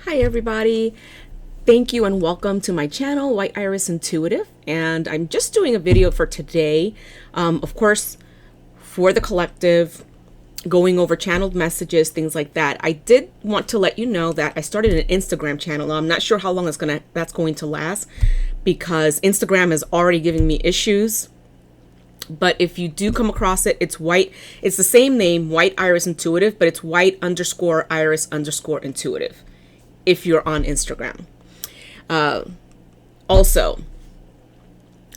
Hi everybody, thank you and welcome to my channel, White Iris Intuitive, and I'm just doing a video for today, of course, for the collective, going over channeled messages, things like that. I did want to let you know that I started an Instagram channel. I'm not sure how long that's going to last because Instagram is already giving me issues. But if you do come across it, it's the same name, White Iris Intuitive, but it's white_iris_intuitive if you're on Instagram. Also,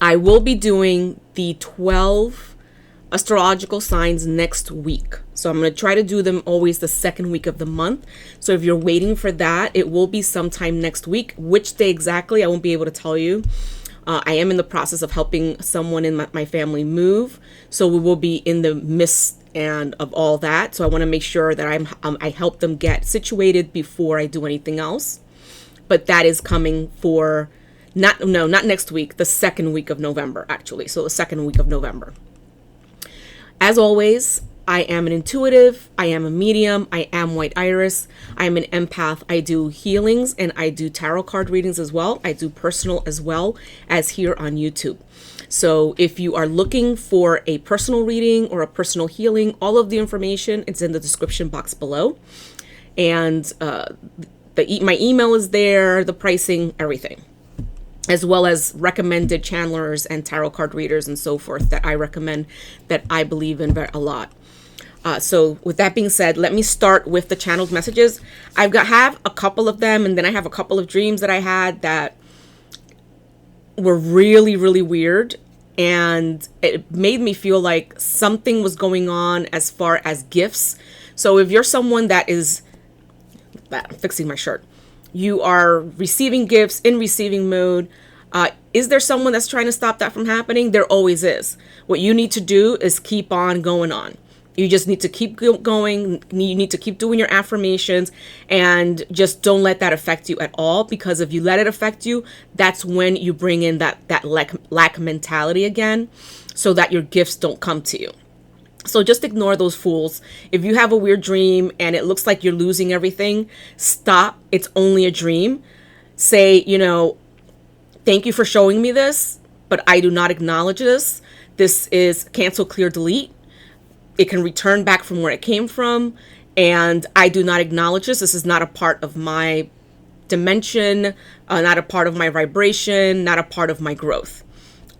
I will be doing the 12 astrological signs next week. So I'm going to try to do them always the second week of the month. So if you're waiting for that, it will be sometime next week. Which day exactly, I won't be able to tell you. I am in the process of helping someone in my family move. So we will be in the midst and of all that. So I want to make sure that I help them get situated before I do anything else. But that is coming for not next week, the second week of November, actually. So the second week of November. As always, I am an intuitive, I am a medium, I am White Iris, I am an empath. I do healings and I do tarot card readings as well. I do personal as well as here on YouTube. So if you are looking for a personal reading or a personal healing, all of the information is in the description box below. And my email is there, the pricing, everything, as well as recommended channelers and tarot card readers and so forth that I recommend, that I believe in a lot. So with that being said, let me start with the channeled messages. Have a couple of them, and then I have a couple of dreams that I had that were really, really weird. And it made me feel like something was going on as far as gifts. So if you're someone I'm fixing my shirt, you are receiving gifts, in receiving mode. Is there someone that's trying to stop that from happening? There always is. What you need to do is keep on going on. You just need to keep going. You need to keep doing your affirmations and just don't let that affect you at all, because if you let it affect you, that's when you bring in that lack mentality again, so that your gifts don't come to you. So just ignore those fools. If you have a weird dream and it looks like you're losing everything, stop. It's only a dream. Say, thank you for showing me this, but I do not acknowledge this. This is cancel, clear, delete. It can return back from where it came from, and I do not acknowledge this. This is not a part of my dimension, not a part of my vibration, not a part of my growth,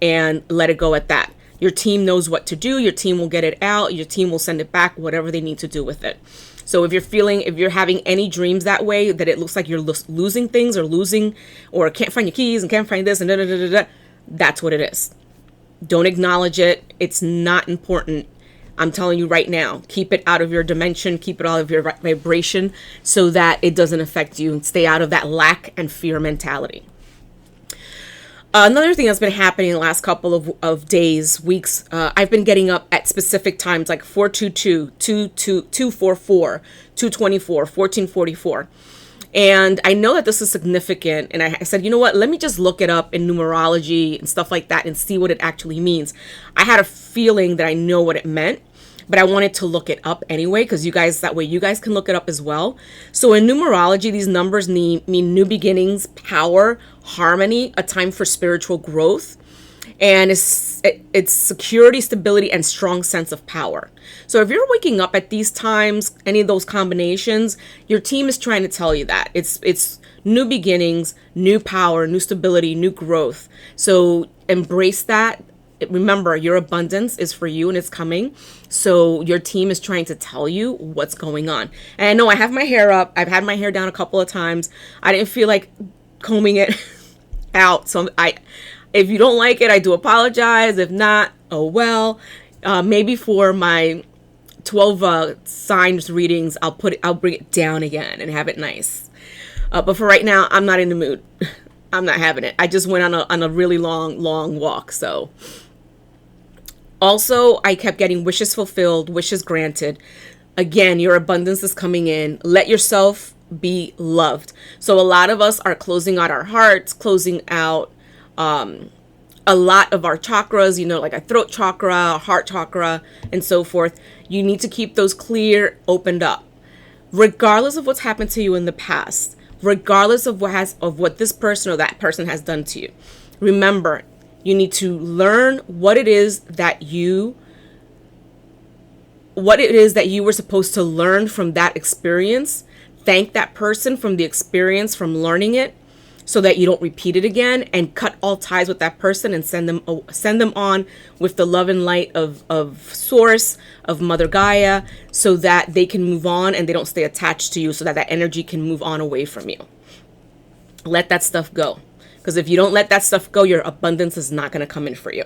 and let it go at that. Your team knows what to do. Your team will get it out. Your team will send it back, whatever they need to do with it. So if you're having any dreams that way, that it looks like you're losing things or can't find your keys and can't find this and that's what it is. Don't acknowledge it. It's not important. I'm telling you right now, keep it out of your dimension, keep it out of your vibration so that it doesn't affect you, and stay out of that lack and fear mentality. Another thing that's been happening in the last couple of days, weeks, I've been getting up at specific times, like 422, 244, 224, 1444. And I know that this is significant. And I said, you know what, let me just look it up in numerology and stuff like that and see what it actually means. I had a feeling that I know what it meant, but I wanted to look it up anyway, because that way you guys can look it up as well. So in numerology, these numbers mean new beginnings, power, harmony, a time for spiritual growth. And it's security, stability, and strong sense of power. So if you're waking up at these times, any of those combinations, your team is trying to tell you that. It's new beginnings, new power, new stability, new growth. So embrace that. Remember, your abundance is for you and it's coming. So your team is trying to tell you what's going on. And I know I have my hair up. I've had my hair down a couple of times. I didn't feel like combing it out. So if you don't like it, I do apologize. If not, oh well. Maybe for my 12 signs readings, I'll bring it down again and have it nice. But for right now, I'm not in the mood. I'm not having it. I just went on a really long walk. So also, I kept getting wishes fulfilled, wishes granted. Again, your abundance is coming in. Let yourself be loved. So a lot of us are closing out our hearts, closing out a lot of our chakras, like a throat chakra, a heart chakra, and so forth. You need to keep those clear, opened up. Regardless of what's happened to you in the past, regardless of what this person or that person has done to you. Remember, you need to learn what it is that you were supposed to learn from that experience. Thank that person from the experience, from learning it, so that you don't repeat it again, and cut all ties with that person and send them on with the love and light of Source, of Mother Gaia, so that they can move on and they don't stay attached to you, so that that energy can move on away from you. Let that stuff go. Because if you don't let that stuff go, your abundance is not going to come in for you.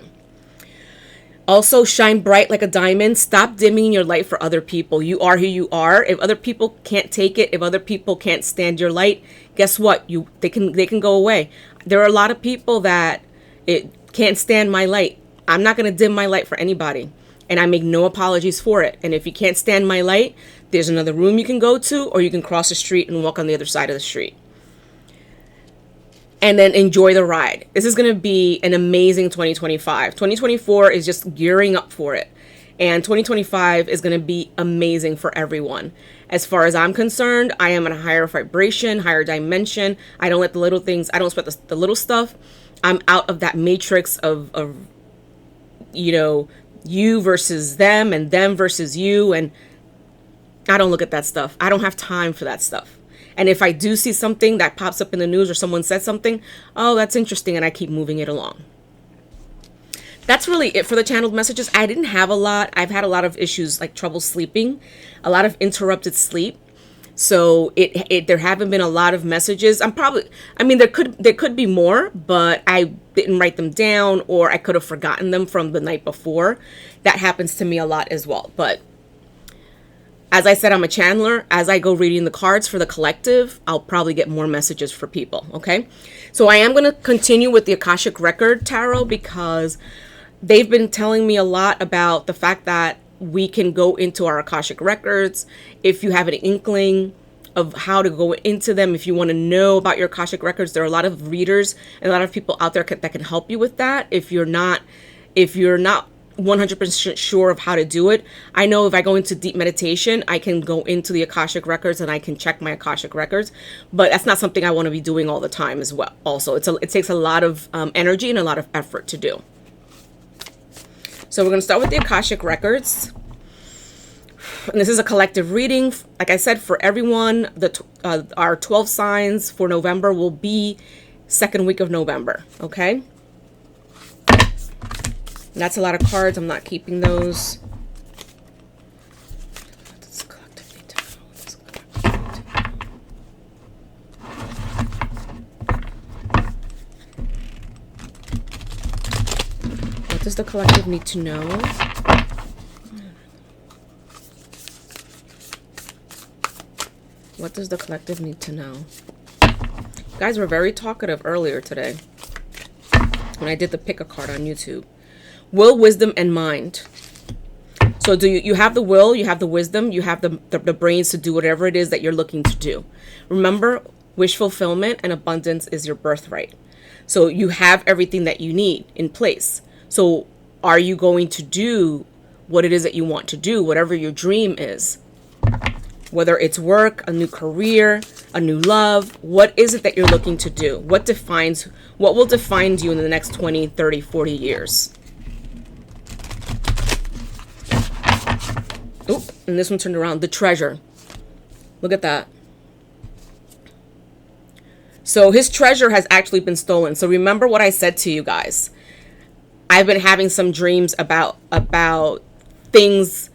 Also, shine bright like a diamond. Stop dimming your light for other people. You are who you are. If other people can't take it, if other people can't stand your light, guess what? They can go away. There are a lot of people that can't stand my light. I'm not going to dim my light for anybody, and I make no apologies for it. And if you can't stand my light, there's another room you can go to, or you can cross the street and walk on the other side of the street. And then enjoy the ride. This is going to be an amazing 2025. 2024 is just gearing up for it. And 2025 is going to be amazing for everyone. As far as I'm concerned, I am in a higher vibration, higher dimension. I don't let the little things, I don't sweat the little stuff. I'm out of that matrix of you versus them and them versus you. And I don't look at that stuff. I don't have time for that stuff. And if I do see something that pops up in the news or someone said something, oh, that's interesting, and I keep moving it along. That's really it for the channeled messages. I didn't have a lot. I've had a lot of issues like trouble sleeping, a lot of interrupted sleep. So there haven't been a lot of messages. There could be more, but I didn't write them down, or I could have forgotten them from the night before. That happens to me a lot as well. But as I said, I'm a channeler. As I go reading the cards for the collective, I'll probably get more messages for people, okay? So I am going to continue with the Akashic Record Tarot, because they've been telling me a lot about the fact that we can go into our Akashic Records. If you have an inkling of how to go into them, if you want to know about your Akashic Records, there are a lot of readers and a lot of people out there that can help you with that. If you're not 100% sure of how to do it. I know if I go into deep meditation, I can go into the Akashic Records and I can check my Akashic Records, but that's not something I want to be doing all the time as well. Also, it takes a lot of energy and a lot of effort to do. So we're going to start with the Akashic Records. And this is a collective reading. Like I said, for everyone, our 12 signs for November will be second week of November, okay? That's a lot of cards. I'm not keeping those. What does the collective need to know? What does the collective need to know? You guys were very talkative earlier today when I did the pick a card on YouTube. Will, wisdom, and mind. So you have the will, you have the wisdom, you have the brains to do whatever it is that you're looking to do. Remember, wish fulfillment and abundance is your birthright. So you have everything that you need in place. So are you going to do what it is that you want to do, whatever your dream is? Whether it's work, a new career, a new love, what is it that you're looking to do? What will define you in the next 20, 30, 40 years? Oh, and this one turned around. The treasure. Look at that. So his treasure has actually been stolen. So remember what I said to you guys. I've been having some dreams about things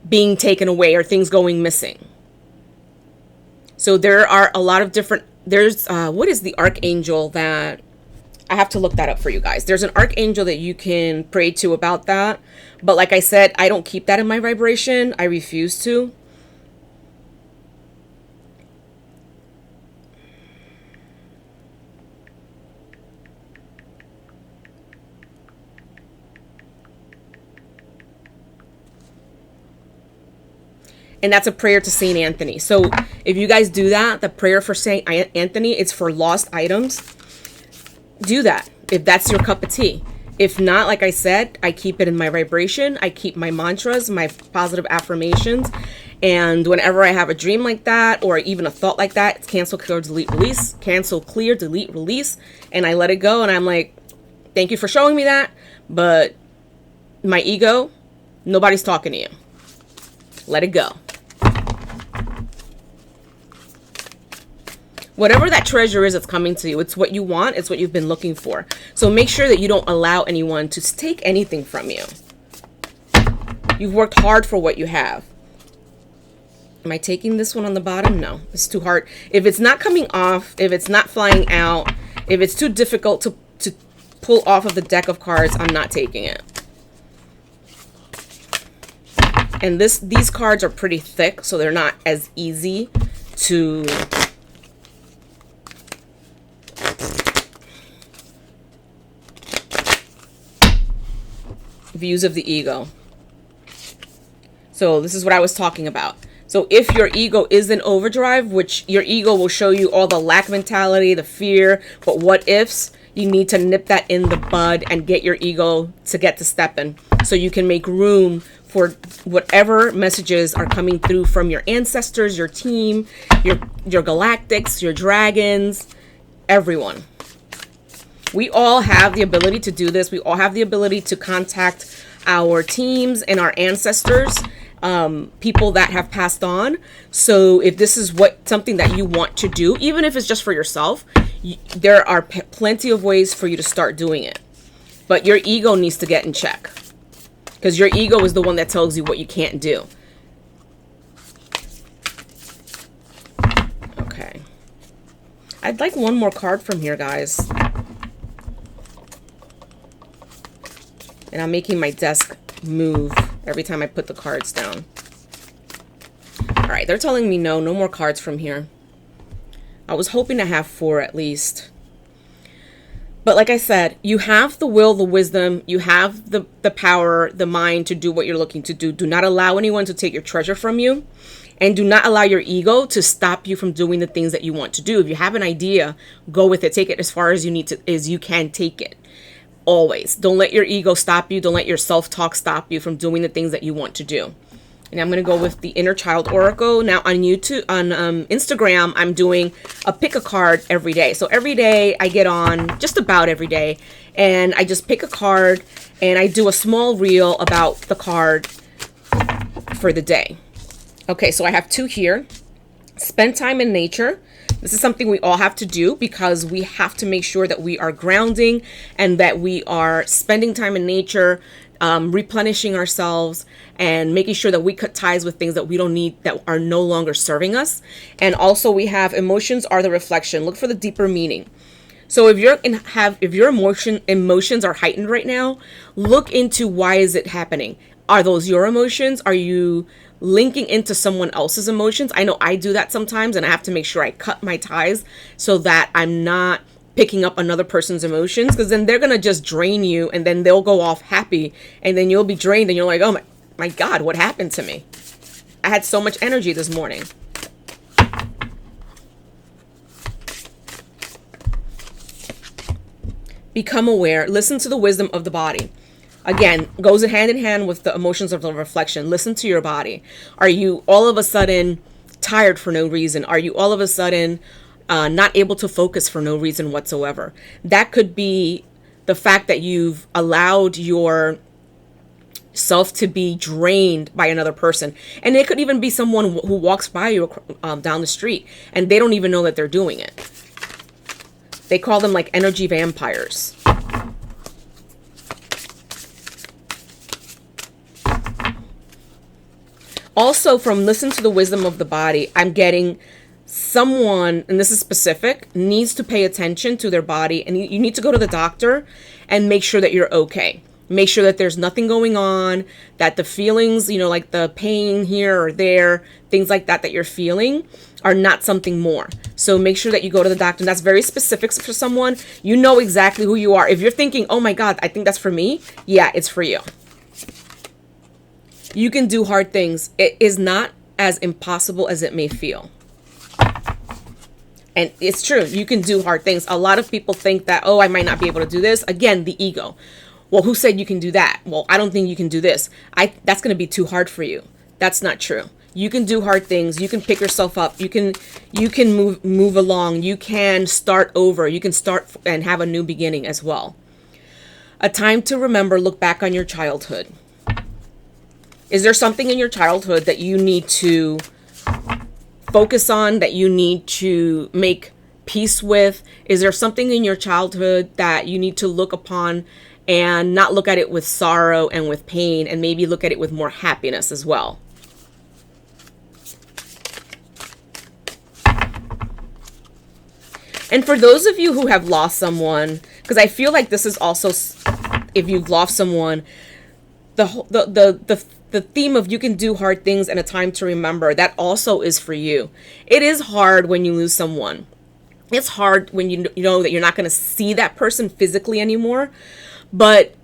being taken away or things going missing. So there are a lot of different, what is the archangel that, I have to look that up for you guys. There's an archangel that you can pray to about that. But like I said, I don't keep that in my vibration. I refuse to. And that's a prayer to Saint Anthony. So if you guys do that, the prayer for Saint Anthony, it's for lost items. Do that if that's your cup of tea. If not, like I said, I keep it in my vibration. I keep my mantras, my positive affirmations, And whenever I have a dream like that, or even a thought like that, it's cancel, clear, delete, release, cancel, clear, delete, release. And I let it go. And I'm like, thank you for showing me that. But my ego, nobody's talking to you. Let it go. Whatever that treasure is that's coming to you, it's what you want. It's what you've been looking for. So make sure that you don't allow anyone to take anything from you. You've worked hard for what you have. Am I taking this one on the bottom? No, it's too hard. If it's not coming off, if it's not flying out, if it's too difficult to pull off of the deck of cards, I'm not taking it. And these cards are pretty thick, so they're not as easy to... Views of the ego. So this is what I was talking about. So if your ego is in overdrive, which your ego will show you all the lack mentality, the fear, but what ifs, you need to nip that in the bud and get your ego to get to stepping, so you can make room for whatever messages are coming through from your ancestors, your team, your galactics, your dragons, everyone. We all have the ability to do this. We all have the ability to contact our teams and our ancestors, people that have passed on. So if this is something that you want to do, even if it's just for yourself, there are plenty of ways for you to start doing it. But your ego needs to get in check, because your ego is the one that tells you what you can't do. Okay. I'd like one more card from here, guys. And I'm making my desk move every time I put the cards down. All right, they're telling me no more cards from here. I was hoping to have 4 at least. But like I said, you have the will, the wisdom, you have the power, the mind to do what you're looking to do. Do not allow anyone to take your treasure from you. And do not allow your ego to stop you from doing the things that you want to do. If you have an idea, go with it. Take it as far as you can take it. Always. Don't let your ego stop you. Don't let your self-talk stop you from doing the things that you want to do. And I'm going to go with the Inner Child Oracle. Now on YouTube, on Instagram, I'm doing a pick a card every day. So every day I get on, just about every day, and I just pick a card and I do a small reel about the card for the day. Okay, so I have 2 here. Spend time in nature. This is something we all have to do, because we have to make sure that we are grounding and that we are spending time in nature, replenishing ourselves, and making sure that we cut ties with things that we don't need, that are no longer serving us. And also we have emotions are the reflection. Look for the deeper meaning. So if your emotions are heightened right now, look into why is it happening. Are those your emotions? Are you linking into someone else's emotions? I know I do that sometimes, and I have to make sure I cut my ties so that I'm not picking up another person's emotions, because then they're going to just drain you, and then they'll go off happy, and then you'll be drained, and you're like, oh my God, what happened to me? I had so much energy this morning. Become aware. Listen to the wisdom of the body. Again, goes hand in hand with the emotions of the reflection. Listen to your body. Are you all of a sudden tired for no reason? Are you all of a sudden not able to focus for no reason whatsoever? That could be the fact that you've allowed your self to be drained by another person. And it could even be someone who walks by you down the street, and they don't even know that they're doing it. They call them like energy vampires. Also, from listen to the wisdom of the body, I'm getting someone, and this is specific, needs to pay attention to their body, and you need to go to the doctor and make sure that you're okay. Make sure that there's nothing going on, that the feelings, like the pain here or there, things like that you're feeling are not something more. So make sure that you go to the doctor. And that's very specific for someone. You know exactly who you are. If you're thinking, oh my God, I think that's for me. Yeah, it's for you. You can do hard things. It is not as impossible as it may feel. And it's true. You can do hard things. A lot of people think that, oh, I might not be able to do this. Again, the ego. Well, who said you can do that? Well, I don't think you can do this. That's going to be too hard for you. That's not true. You can do hard things. You can pick yourself up. You can move along. You can start over. You can start and have a new beginning as well. A time to remember, look back on your childhood. Is there something in your childhood that you need to focus on, that you need to make peace with? Is there something in your childhood that you need to look upon and not look at it with sorrow and with pain, and maybe look at it with more happiness as well? And for those of you who have lost someone, because I feel like this is also, if you've lost someone, the theme of you can do hard things and a time to remember, that also is for you. It is hard when you lose someone. It's hard when you know that you're not going to see that person physically anymore, but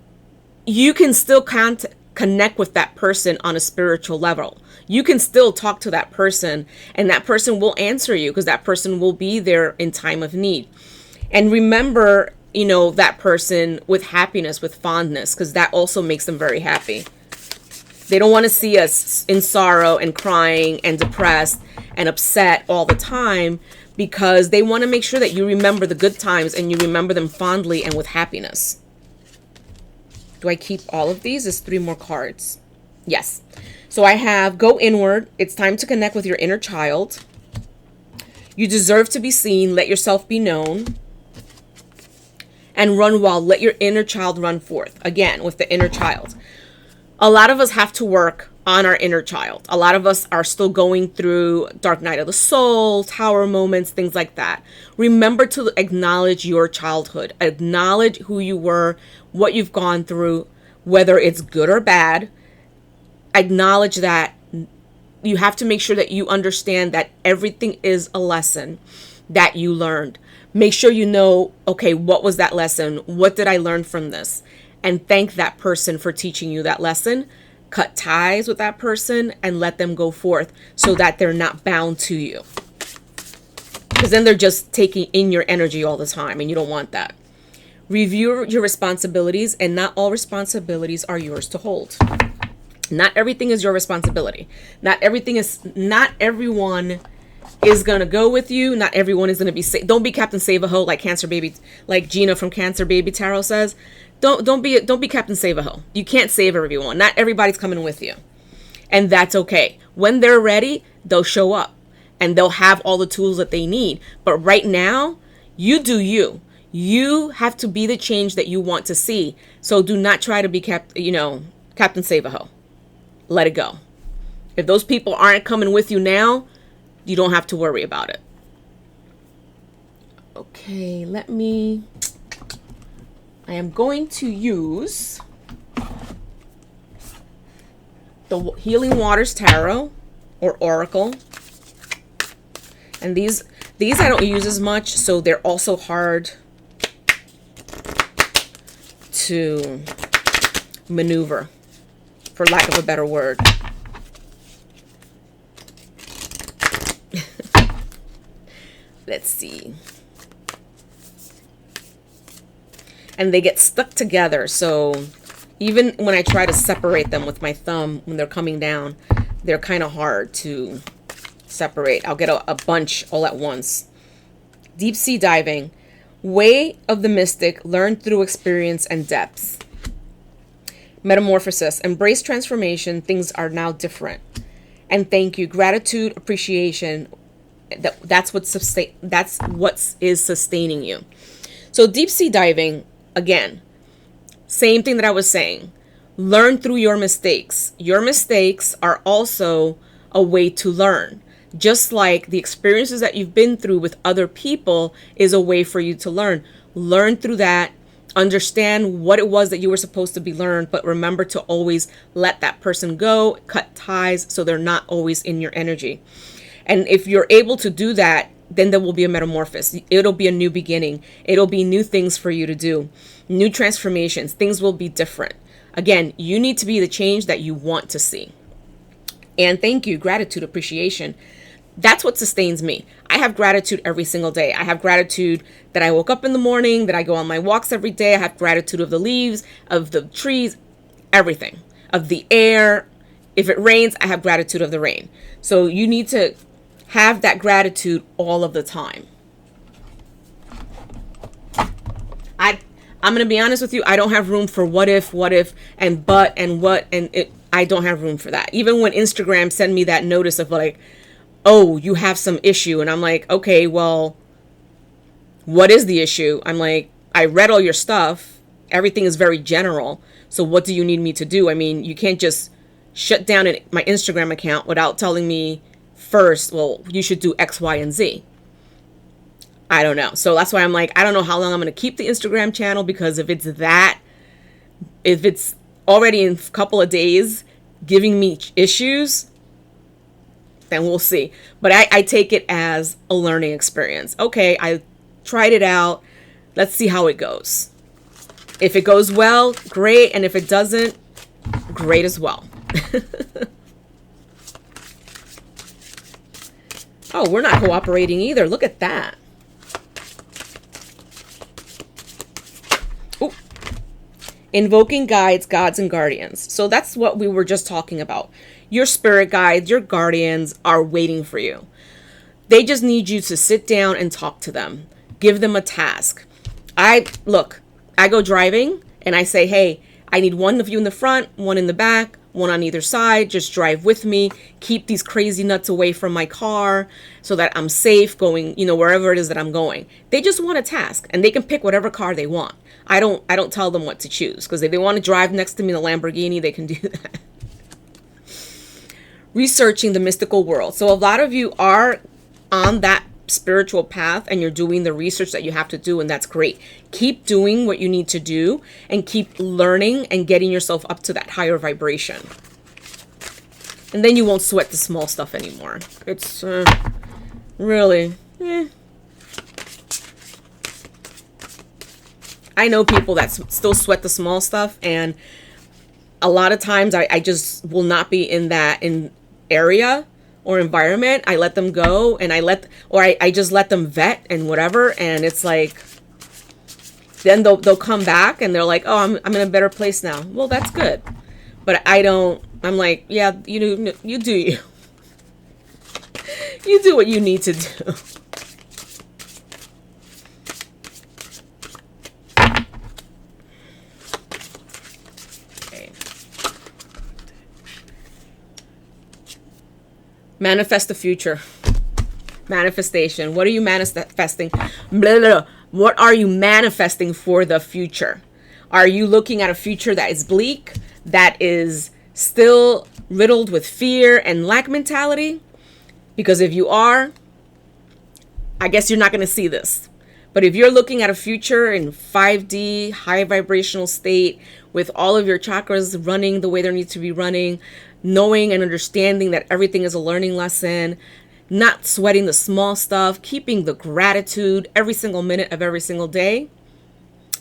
you can still connect with that person on a spiritual level. You can still talk to that person, and that person will answer you, because that person will be there in time of need. And remember, that person with happiness, with fondness, because that also makes them very happy. They don't want to see us in sorrow and crying and depressed and upset all the time, because they want to make sure that you remember the good times and you remember them fondly and with happiness. Do I keep all of these? There's 3 more cards. Yes. So I have go inward. It's time to connect with your inner child. You deserve to be seen. Let yourself be known. And run wild. Let your inner child run forth. Again, with the inner child. A lot of us have to work on our inner child. A lot of us are still going through dark night of the soul, tower moments, things like that. Remember to acknowledge your childhood. Acknowledge who you were, what you've gone through, whether it's good or bad. Acknowledge that. You have to make sure that you understand that everything is a lesson that you learned. Make sure you know, okay, what was that lesson? What did I learn from this? And thank that person for teaching you that lesson. Cut ties with that person and let them go forth so that they're not bound to you. Because then they're just taking in your energy all the time, and you don't want that. Review your responsibilities, and not all responsibilities are yours to hold. Not everything is your responsibility. Not everyone is going to go with you. Not everyone is going to be safe. Don't be Captain Save-A-Ho like Cancer Baby, like Gina from Cancer Baby Tarot says. Don't be Captain Save-A-Ho. You can't save everyone. Not everybody's coming with you. And that's okay. When they're ready, they'll show up and they'll have all the tools that they need. But right now, you do you. You have to be the change that you want to see. So do not try to be Captain Save-A-Ho. Let it go. If those people aren't coming with you now, you don't have to worry about it. Okay, I am going to use the Healing Waters Tarot or Oracle. And these I don't use as much, so they're also hard to maneuver, for lack of a better word. Let's see. And they get stuck together, so even when I try to separate them with my thumb when they're coming down, they're kind of hard to separate. I'll get a bunch all at once. Deep sea diving. Way of the mystic, learn through experience and depth. Metamorphosis. Embrace transformation. Things are now different. And thank you. Gratitude, appreciation. That's what is sustaining you. So deep sea diving, again, same thing that I was saying. Learn through your mistakes. Your mistakes are also a way to learn. Just like the experiences that you've been through with other people is a way for you to learn. Learn through that. Understand what it was that you were supposed to be learned, but remember to always let that person go, cut ties so they're not always in your energy. And if you're able to do that, then there will be a metamorphosis. It'll be a new beginning. It'll be new things for you to do, new transformations. Things will be different. Again, you need to be the change that you want to see. And thank you, gratitude, appreciation. That's what sustains me. I have gratitude every single day. I have gratitude that I woke up in the morning, that I go on my walks every day. I have gratitude of the leaves, of the trees, everything, of the air. If it rains, I have gratitude of the rain. So you need to have that gratitude all of the time. I'm going to be honest with you. I don't have room for what if, and but, and what, and it. I don't have room for that. Even when Instagram send me that notice of like, oh, you have some issue. And I'm like, okay, well, what is the issue? I'm like, I read all your stuff. Everything is very general. So what do you need me to do? I mean, you can't just shut down my Instagram account without telling me first, well, you should do X, Y, and Z. I don't know. So that's why I'm like, I don't know how long I'm going to keep the Instagram channel, because if it's already in a couple of days giving me issues, then we'll see. But I take it as a learning experience. Okay, I tried it out. Let's see how it goes. If it goes well, great. And if it doesn't, great as well. Oh, we're not cooperating either. Look at that. Ooh. Invoking guides, gods, and guardians. So that's what we were just talking about. Your spirit guides, your guardians are waiting for you. They just need you to sit down and talk to them. Give them a task. I go driving and I say, hey, I need one of you in the front, one in the back, one on either side. Just drive with me. Keep these crazy nuts away from my car so that I'm safe going, wherever it is that I'm going. They just want a task, and they can pick whatever car they want. I don't tell them what to choose, because if they want to drive next to me in a Lamborghini, they can do that. Researching the mystical world. So a lot of you are on that spiritual path and you're doing the research that you have to do, and that's great. Keep doing what you need to do and keep learning and getting yourself up to that higher vibration. And then you won't sweat the small stuff anymore. It's really I know people that still sweat the small stuff, and a lot of times I just will not be in that area or environment. I let them go, and I just let them vet and whatever. And it's like, then they'll come back and they're like, oh, I'm in a better place now. Well, that's good. But I'm like, yeah, you do you. You do what you need to do. Manifest the future. Manifestation. What are you manifesting? Blah, blah, blah. What are you manifesting for the future? Are you looking at a future that is bleak, that is still riddled with fear and lack mentality? Because if you are, I guess you're not going to see this. But if you're looking at a future in 5D, high vibrational state, with all of your chakras running the way they need to be running, knowing and understanding that everything is a learning lesson, not sweating the small stuff, keeping the gratitude every single minute of every single day,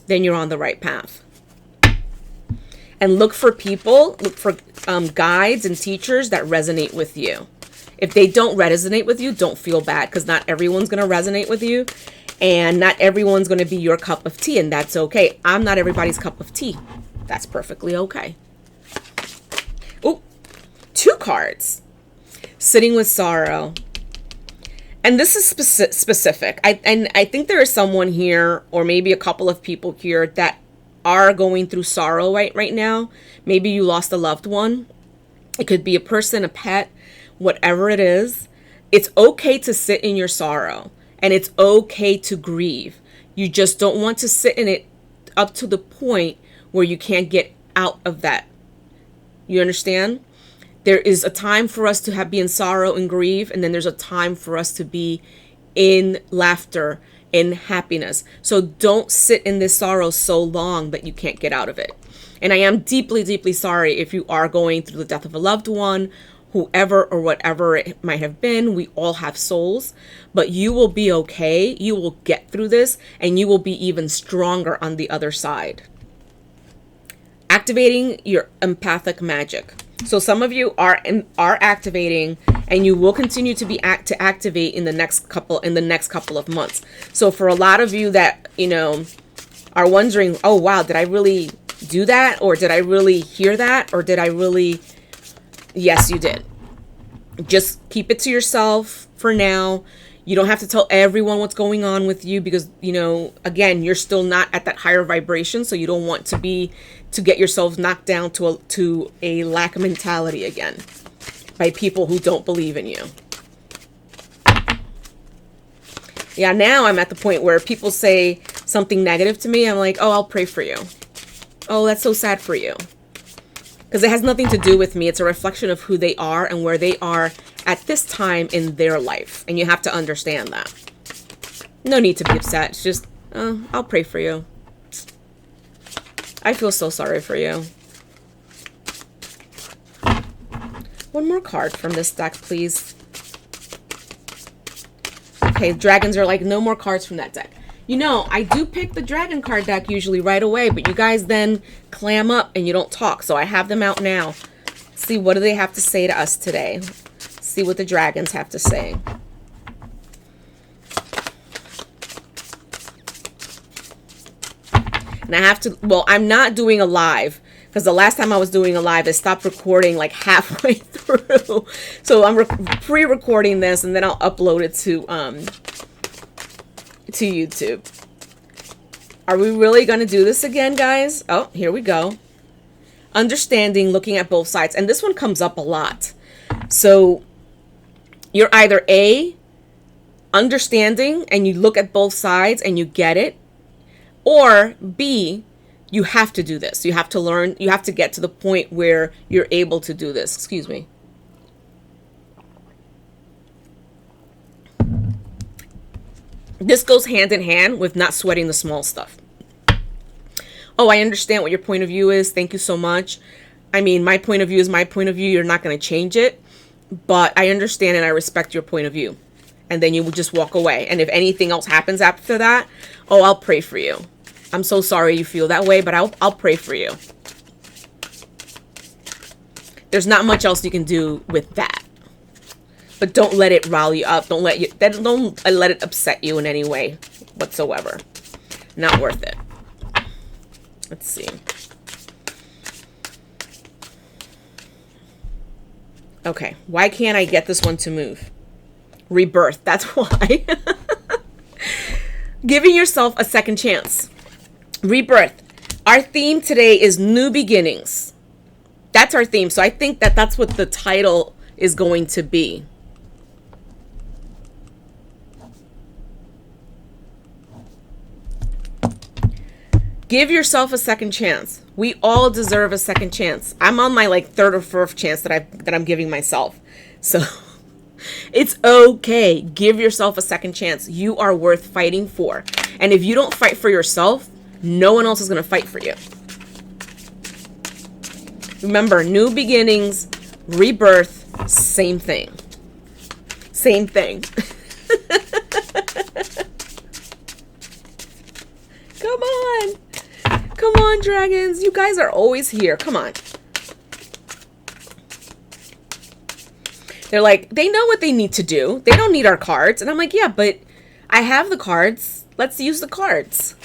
then you're on the right path. And look for guides and teachers that resonate with you. If they don't resonate with you, don't feel bad, because not everyone's going to resonate with you, and not everyone's going to be your cup of tea, and that's okay. I'm not everybody's cup of tea. That's perfectly okay. Oh, 2 cards. Sitting with sorrow. And this is specific. I think there is someone here, or maybe a couple of people here, that are going through sorrow right now. Maybe you lost a loved one. It could be a person, a pet, whatever it is. It's okay to sit in your sorrow, and it's okay to grieve. You just don't want to sit in it up to the point where you can't get out of that. You understand? There is a time for us to be in sorrow and grieve, and then there's a time for us to be in laughter, in happiness. So don't sit in this sorrow so long that you can't get out of it. And I am deeply, deeply sorry if you are going through the death of a loved one, whoever or whatever it might have been. We all have souls, but you will be okay. You will get through this, and you will be even stronger on the other side. Activating your empathic magic. So some of you are activating, and you will continue to activate in the next couple of months. So for a lot of you that are wondering, oh wow, did I really do that, or did I really hear that, or did I really Yes, you did. Just keep it to yourself for now. You don't have to tell everyone what's going on with you because, you know, again, you're still not at that higher vibration. So you don't want to get yourself knocked down to a lack mentality again by people who don't believe in you. Yeah, now I'm at the point where people say something negative to me. I'm like, oh, I'll pray for you. Oh, that's so sad for you. Because it has nothing to do with me. It's a reflection of who they are and where they are at this time in their life. And you have to understand that. No need to be upset. It's just, I'll pray for you. I feel so sorry for you. One more card from this deck, please. Okay, dragons are like, no more cards from that deck. You know, I do pick the dragon card deck usually right away, but you guys then clam up and you don't talk. So I have them out now. See, what do they have to say to us today? See what the dragons have to say. And I have to, well, I'm not doing a live because the last time I was doing a live, I stopped recording like halfway through. So I'm pre-recording this and then I'll upload it to YouTube. Are we really going to do this again, guys? Oh, here we go. Understanding, looking at both sides. And this one comes up a lot. So you're either A, understanding, and you look at both sides and you get it. Or B, you have to do this. You have to learn. You have to get to the point where you're able to do this. Excuse me. This goes hand in hand with not sweating the small stuff. Oh, I understand what your point of view is. Thank you so much. I mean, my point of view is my point of view. You're not going to change it. But I understand and I respect your point of view. And then you will just walk away. And if anything else happens after that, oh, I'll pray for you. I'm so sorry you feel that way, but I'll pray for you. There's not much else you can do with that. But don't let it rile you up. Don't let it upset you in any way whatsoever. Not worth it. Let's see. Okay. Why can't I get this one to move? Rebirth. That's why. Giving yourself a second chance. Rebirth. Our theme today is new beginnings. That's our theme. So I think that that's what the title is going to be. Give yourself a second chance. We all deserve a second chance. I'm on my like third or fourth chance that I'm giving myself. So it's okay. Give yourself a second chance. You are worth fighting for. And if you don't fight for yourself, no one else is going to fight for you. Remember, new beginnings, rebirth, same thing. Same thing. Come on. Come on, dragons. You guys are always here. Come on. They're like, they know what they need to do. They don't need our cards. And I'm like, yeah, but I have the cards. Let's use the cards.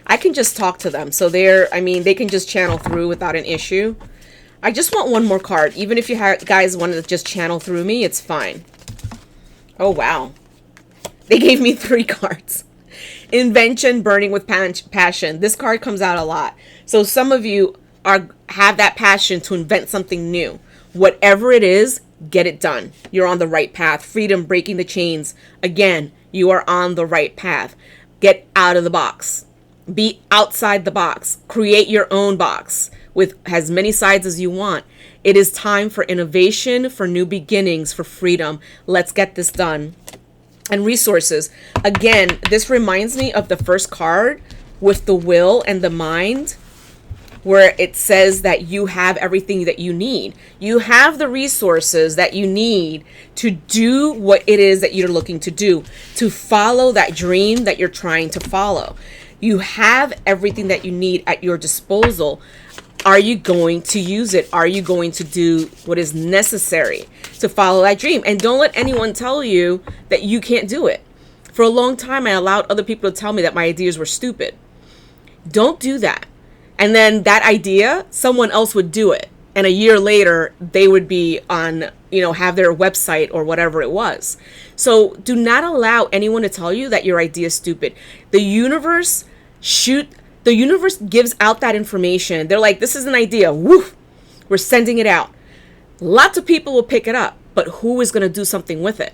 I can just talk to them. So they can just channel through without an issue. I just want one more card. Even if you guys want to just channel through me, it's fine. Oh, wow. They gave me 3 cards. Invention, burning with passion. This card comes out a lot. So some of you have that passion to invent something new. Whatever it is, get it done. You're on the right path. Freedom, breaking the chains. Again, you are on the right path. Get out of the box. Be outside the box. Create your own box with as many sides as you want. It is time for innovation, for new beginnings, for freedom. Let's get this done. And resources. Again, this reminds me of the first card with the will and the mind, where it says that you have everything that you need. You have the resources that you need to do what it is that you're looking to do, to follow that dream that you're trying to follow. You have everything that you need at your disposal. Are you going to use it? Are you going to do what is necessary to follow that dream? And don't let anyone tell you that you can't do it. For a long time, I allowed other people to tell me that my ideas were stupid. Don't do that. And then that idea, someone else would do it. And a year later, they would be on, have their website or whatever it was. So do not allow anyone to tell you that your idea is stupid. The universe gives out that information. They're like, this is an idea. Woof, we're sending it out. Lots of people will pick it up, but who is going to do something with it?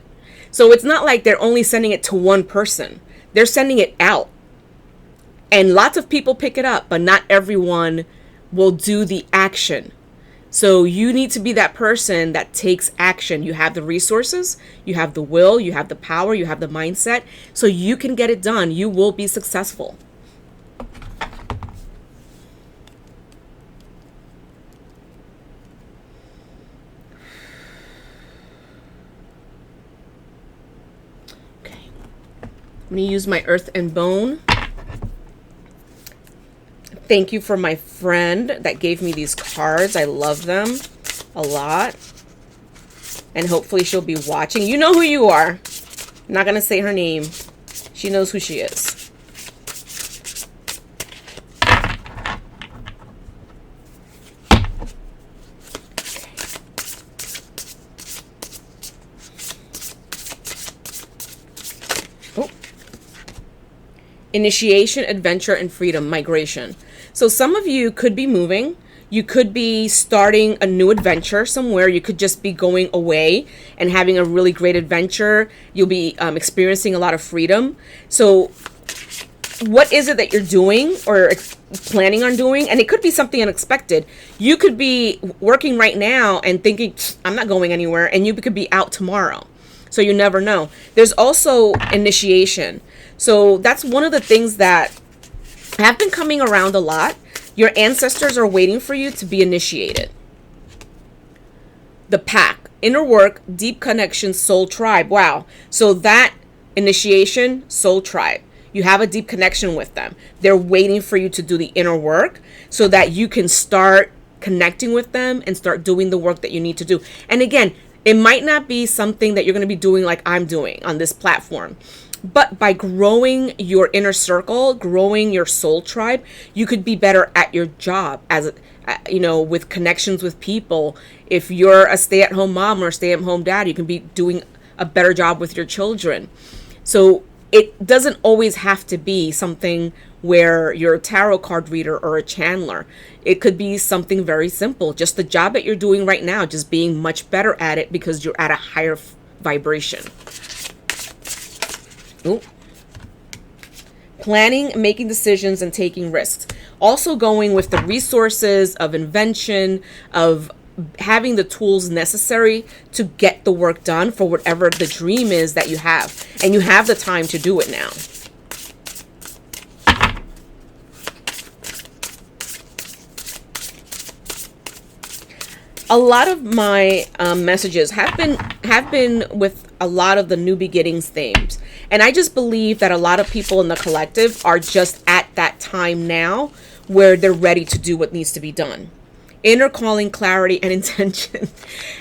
So it's not like they're only sending it to one person. They're sending it out. And lots of people pick it up, but not everyone will do the action. So you need to be that person that takes action. You have the resources, you have the will, you have the power, you have the mindset, so you can get it done. You will be successful. Okay. I'm going to use my earth and bone. Thank you for my friend that gave me these cards. I love them a lot. And hopefully she'll be watching. You know who you are. I'm not going to say her name. She knows who she is. Oh. Initiation, adventure, and freedom, migration. So some of you could be moving. You could be starting a new adventure somewhere. You could just be going away and having a really great adventure. You'll be experiencing a lot of freedom. So what is it that you're doing or planning on doing? And it could be something unexpected. You could be working right now and thinking, I'm not going anywhere. And you could be out tomorrow. So you never know. There's also initiation. So that's one of the things that have been coming around a lot. Your ancestors are waiting for you to be initiated. The pack, inner work, deep connection, soul tribe. Wow. So that initiation, soul tribe. You have a deep connection with them. They're waiting for you to do the inner work so that you can start connecting with them and start doing the work that you need to do. And again, it might not be something that you're going to be doing like I'm doing on this platform. But by growing your inner circle, growing your soul tribe, you could be better at your job as, with connections with people. If you're a stay-at-home mom or a stay-at-home dad, you can be doing a better job with your children. So it doesn't always have to be something where you're a tarot card reader or a channeler. It could be something very simple, just the job that you're doing right now, just being much better at it because you're at a higher vibration. Ooh. Planning, making decisions, and taking risks. Also going with the resources of invention, of having the tools necessary to get the work done for whatever the dream is that you have. And you have the time to do it now. A lot of my messages have been with a lot of the new beginnings themes. And I just believe that a lot of people in the collective are just at that time now where they're ready to do what needs to be done. Inner calling, clarity, and intention.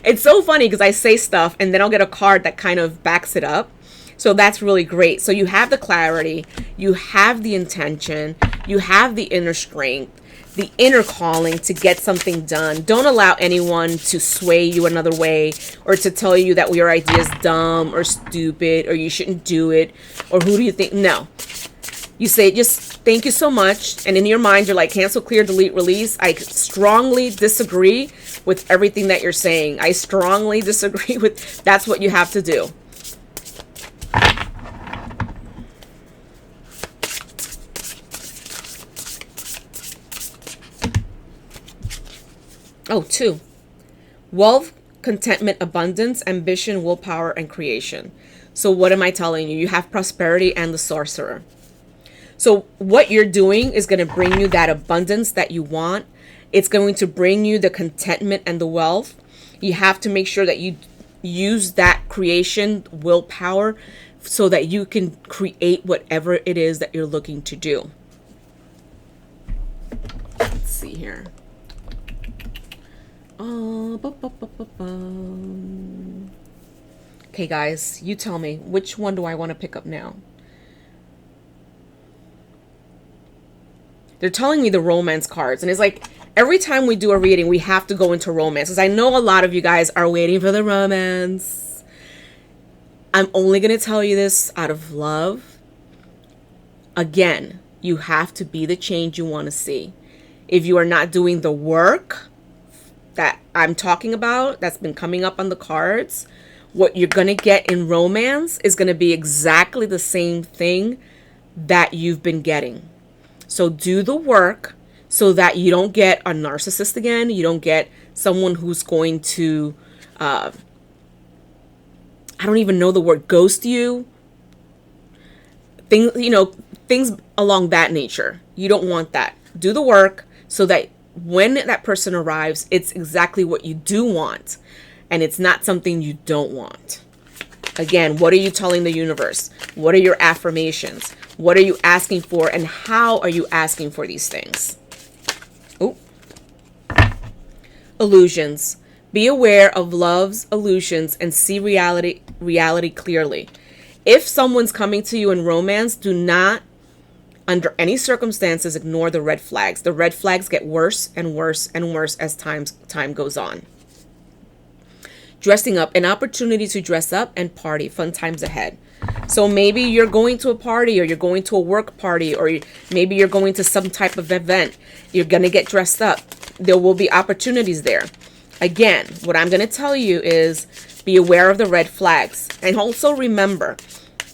It's so funny because I say stuff and then I'll get a card that kind of backs it up. So that's really great. So you have the clarity, you have the intention, you have the inner strength, the inner calling to get something done. Don't allow anyone to sway you another way or to tell you that your idea is dumb or stupid or you shouldn't do it or who do you think? No. You say just thank you so much. And in your mind, you're like cancel, clear, delete, release. I strongly disagree with everything that you're saying. I strongly disagree with that's what you have to do. Oh, 2. Wealth, contentment, abundance, ambition, willpower, and creation. So what am I telling you? You have prosperity and the sorcerer. So what you're doing is going to bring you that abundance that you want. It's going to bring you the contentment and the wealth. You have to make sure that you use that creation, willpower, so that you can create whatever it is that you're looking to do. Let's see here. Okay, guys, you tell me, which one do I want to pick up now? They're telling me the romance cards. And it's like, every time we do a reading, we have to go into romance. Because I know a lot of you guys are waiting for the romance. I'm only going to tell you this out of love. Again, you have to be the change you want to see. If you are not doing the work that I'm talking about, that's been coming up on the cards, what you're going to get in romance is going to be exactly the same thing that you've been getting. So do the work so that you don't get a narcissist again. You don't get someone who's going to, I don't even know the word, ghost you. Things along that nature. You don't want that. Do the work so that when that person arrives, it's exactly what you do want. And it's not something you don't want. Again, what are you telling the universe? What are your affirmations? What are you asking for? And how are you asking for these things? Oh. Illusions. Be aware of love's illusions and see reality clearly. If someone's coming to you in romance, do not, under any circumstances, ignore the red flags. The red flags get worse and worse and worse as time goes on. Dressing up, an opportunity to dress up and party, fun times ahead. So maybe you're going to a party, or you're going to a work party, or maybe you're going to some type of event. You're going to get dressed up. There will be opportunities there. Again, what I'm going to tell you is be aware of the red flags. And also remember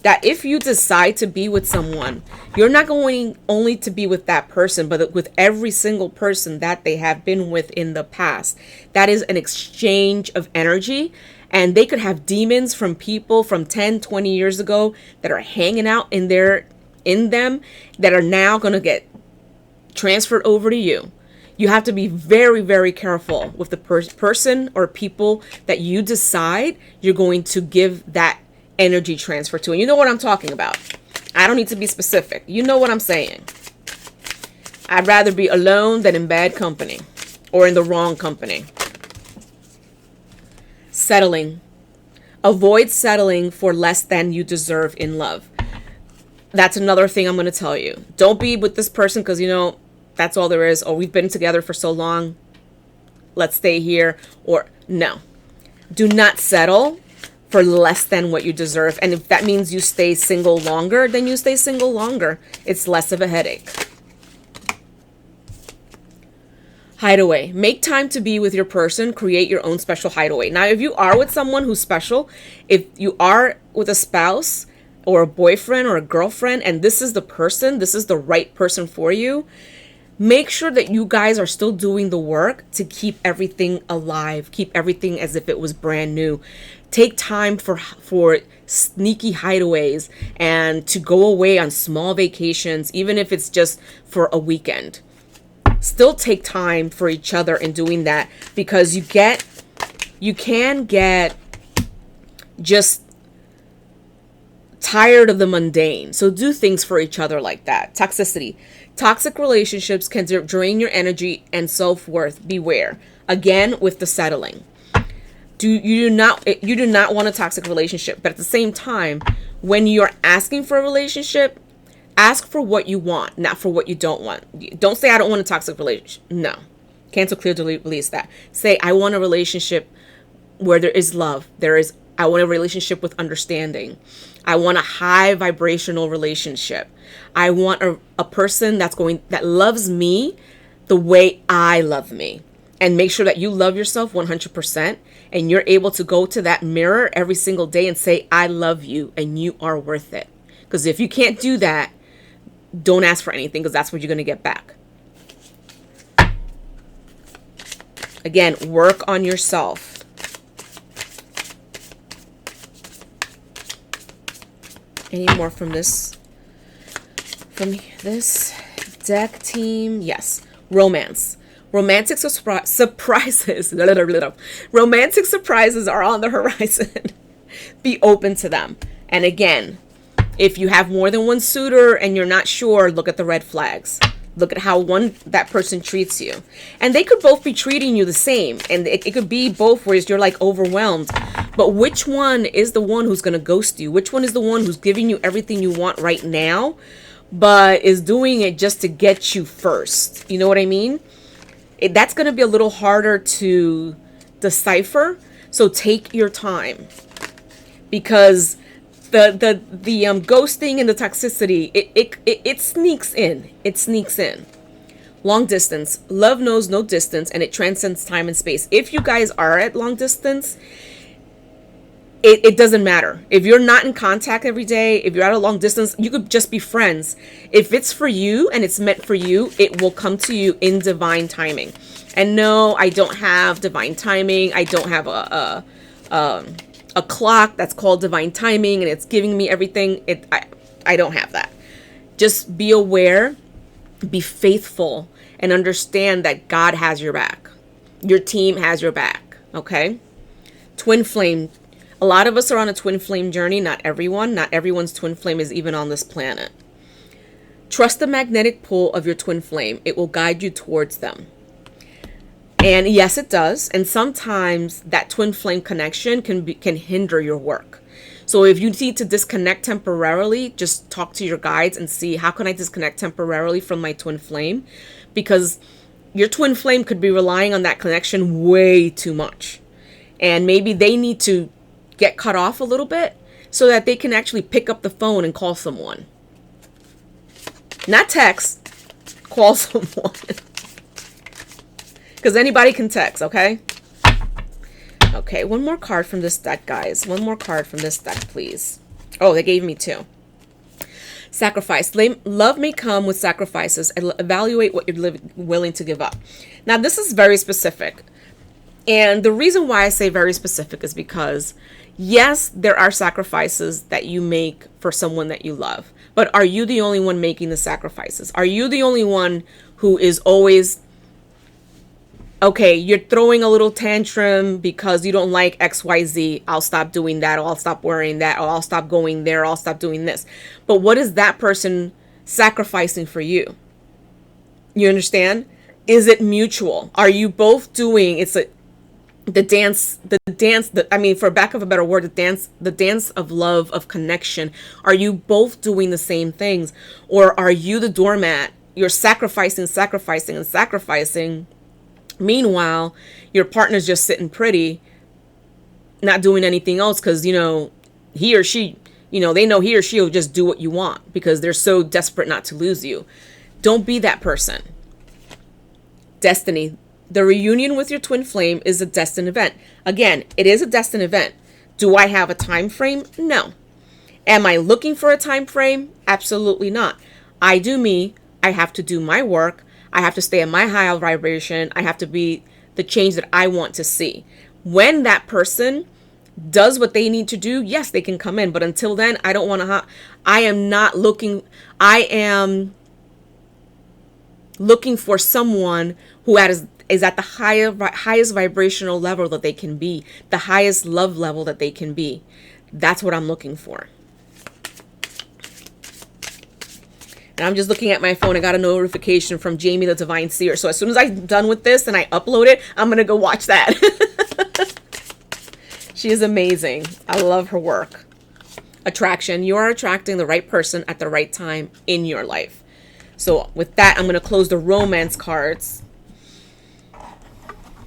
that if you decide to be with someone, you're not going only to be with that person, but with every single person that they have been with in the past. That is an exchange of energy. And they could have demons from people from 10, 20 years ago that are hanging out in them that are now going to get transferred over to you. You have to be very, very careful with the person or people that you decide you're going to give that energy transfer to. And you know what I'm talking about. I don't need to be specific. You know what I'm saying. I'd rather be alone than in bad company or in the wrong company. Settling. Avoid settling for less than you deserve in love. That's another thing I'm going to tell you. Don't be with this person because, that's all there is. Or we've been together for so long. Let's stay here. Or no. Do not settle for less than what you deserve. And if that means you stay single longer, then you stay single longer. It's less of a headache. Hideaway. Make time to be with your person. Create your own special hideaway. Now, if you are with someone who's special, if you are with a spouse or a boyfriend or a girlfriend, and this is the right person for you, make sure that you guys are still doing the work to keep everything alive, keep everything as if it was brand new. Take time for sneaky hideaways and to go away on small vacations, even if it's just for a weekend. Still take time for each other in doing that, because you can get just tired of the mundane. So do things for each other like that. Toxicity. Toxic relationships can drain your energy and self-worth. Beware. Again, with the settling. You do not want a toxic relationship, but at the same time, when you're asking for a relationship, ask for what you want, not for what you don't want. Don't say, I don't want a toxic relationship. No. Cancel, clear, delete, release that. Say, I want a relationship where there is love. I want a relationship with understanding. I want a high vibrational relationship. I want a person that loves me the way I love me. And make sure that you love yourself 100%. And you're able to go to that mirror every single day and say, I love you and you are worth it. Because if you can't do that, don't ask for anything, because that's what you're going to get back. Again, work on yourself. Any more from this deck, team? Yes. Romance. Romantic surprises. Romantic surprises are on the horizon. Be open to them. And again, if you have more than one suitor and you're not sure, look at the red flags. Look at how that person treats you. And they could both be treating you the same. And it could be both ways. You're like overwhelmed. But which one is the one who's going to ghost you? Which one is the one who's giving you everything you want right now, but is doing it just to get you first. You know what I mean? That's going to be a little harder to decipher. So take your time, because the ghosting and the toxicity, it sneaks in. It sneaks in. Long distance. Love knows no distance, and it transcends time and space. If you guys are at long distance, it doesn't matter. If you're not in contact every day, if you're at a long distance, you could just be friends. If it's for you and it's meant for you, it will come to you in divine timing. And no, I don't have divine timing. I don't have a clock that's called divine timing and it's giving me everything. I don't have that. Just be aware, be faithful, and understand that God has your back. Your team has your back. Okay? Twin flame. A lot of us are on a twin flame journey. Not everyone. Not everyone's twin flame is even on this planet. Trust the magnetic pull of your twin flame. It will guide you towards them. And yes, it does. And sometimes that twin flame connection can hinder your work. So if you need to disconnect temporarily, just talk to your guides and see, how can I disconnect temporarily from my twin flame? Because your twin flame could be relying on that connection way too much. And maybe they need to get cut off a little bit so that they can actually pick up the phone and call someone. Not text, call someone. Because anybody can text, okay? Okay, one more card from this deck, guys. One more card from this deck, please. Oh, they gave me two. Sacrifice. Love may come with sacrifices. Evaluate what you're willing to give up. Now, this is very specific. And the reason why I say very specific is because, yes, there are sacrifices that you make for someone that you love. But are you the only one making the sacrifices? Are you the only one who is always, okay, you're throwing a little tantrum because you don't like XYZ. I'll stop doing that, or I'll stop wearing that, or I'll stop going there, or I'll stop doing this. But what is that person sacrificing for you? You understand? Is it mutual? Are you both doing, the dance, I mean, for lack of a better word, the dance of love, of connection. Are you both doing the same things? Or are you the doormat? You're sacrificing. Meanwhile, your partner's just sitting pretty, not doing anything else because, he or she, they know he or she will just do what you want because they're so desperate not to lose you. Don't be that person. Destiny. The reunion with your twin flame is a destined event. Again, it is a destined event. Do I have a time frame? No. Am I looking for a time frame? Absolutely not. I do me. I have to do my work. I have to stay in my high vibration. I have to be the change that I want to see. When that person does what they need to do, yes, they can come in. But until then, I don't want to. I am looking for someone who is at the highest vibrational level that they can be, the highest love level that they can be. That's what I'm looking for. And I'm just looking at my phone. I got a notification from Jamie, the Divine Seer. So as soon as I'm done with this and I upload it, I'm going to go watch that. She is amazing. I love her work. Attraction. You are attracting the right person at the right time in your life. So with that, I'm going to close the romance cards.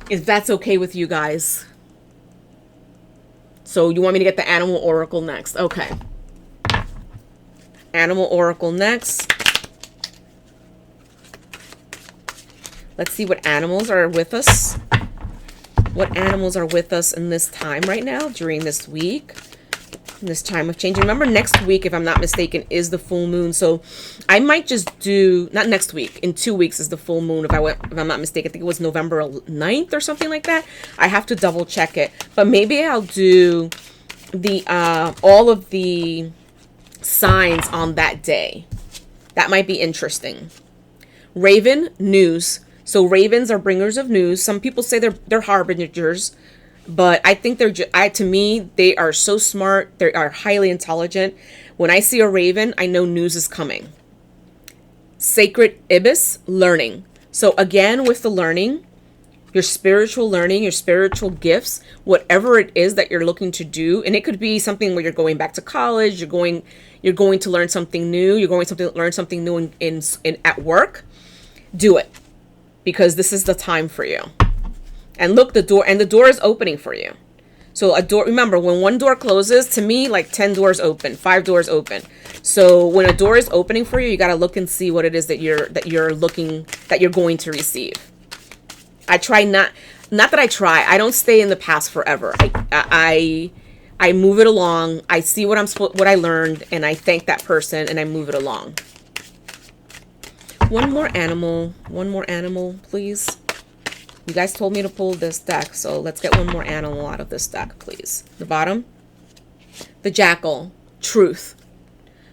If that's okay with you guys. So you want me to get the animal oracle next? Okay. Animal oracle next. Let's see what animals are with us. What animals are with us in this time right now, during this week, in this time of change. Remember, next week, if I'm not mistaken, is the full moon. So I might just do, not next week, in 2 weeks is the full moon. If I'm not mistaken, I think it was November 9th or something like that. I have to double check it. But maybe I'll do the all of the signs on that day. That might be interesting. Raven, news. So ravens are bringers of news. Some people say they're harbingers, but I think to me, they are so smart. They are highly intelligent. When I see a raven, I know news is coming. Sacred ibis, learning. So again, with the learning, your spiritual learning, your spiritual gifts, whatever it is that you're looking to do. And it could be something where you're going back to college, you're going to learn something new, you're going to learn something new in at work. Do it, because this is the time for you. And look, the door is opening for you. So a door, remember, when one door closes, to me, like 10 doors open, 5 doors open. So when a door is opening for you, you got to look and see what it is that you're going to receive. I try not that I try. I don't stay in the past forever. I move it along. I see what I learned, and I thank that person, and I move it along. One more animal, please. You guys told me to pull this deck, so let's get one more animal out of this deck, please. The bottom, the jackal, truth.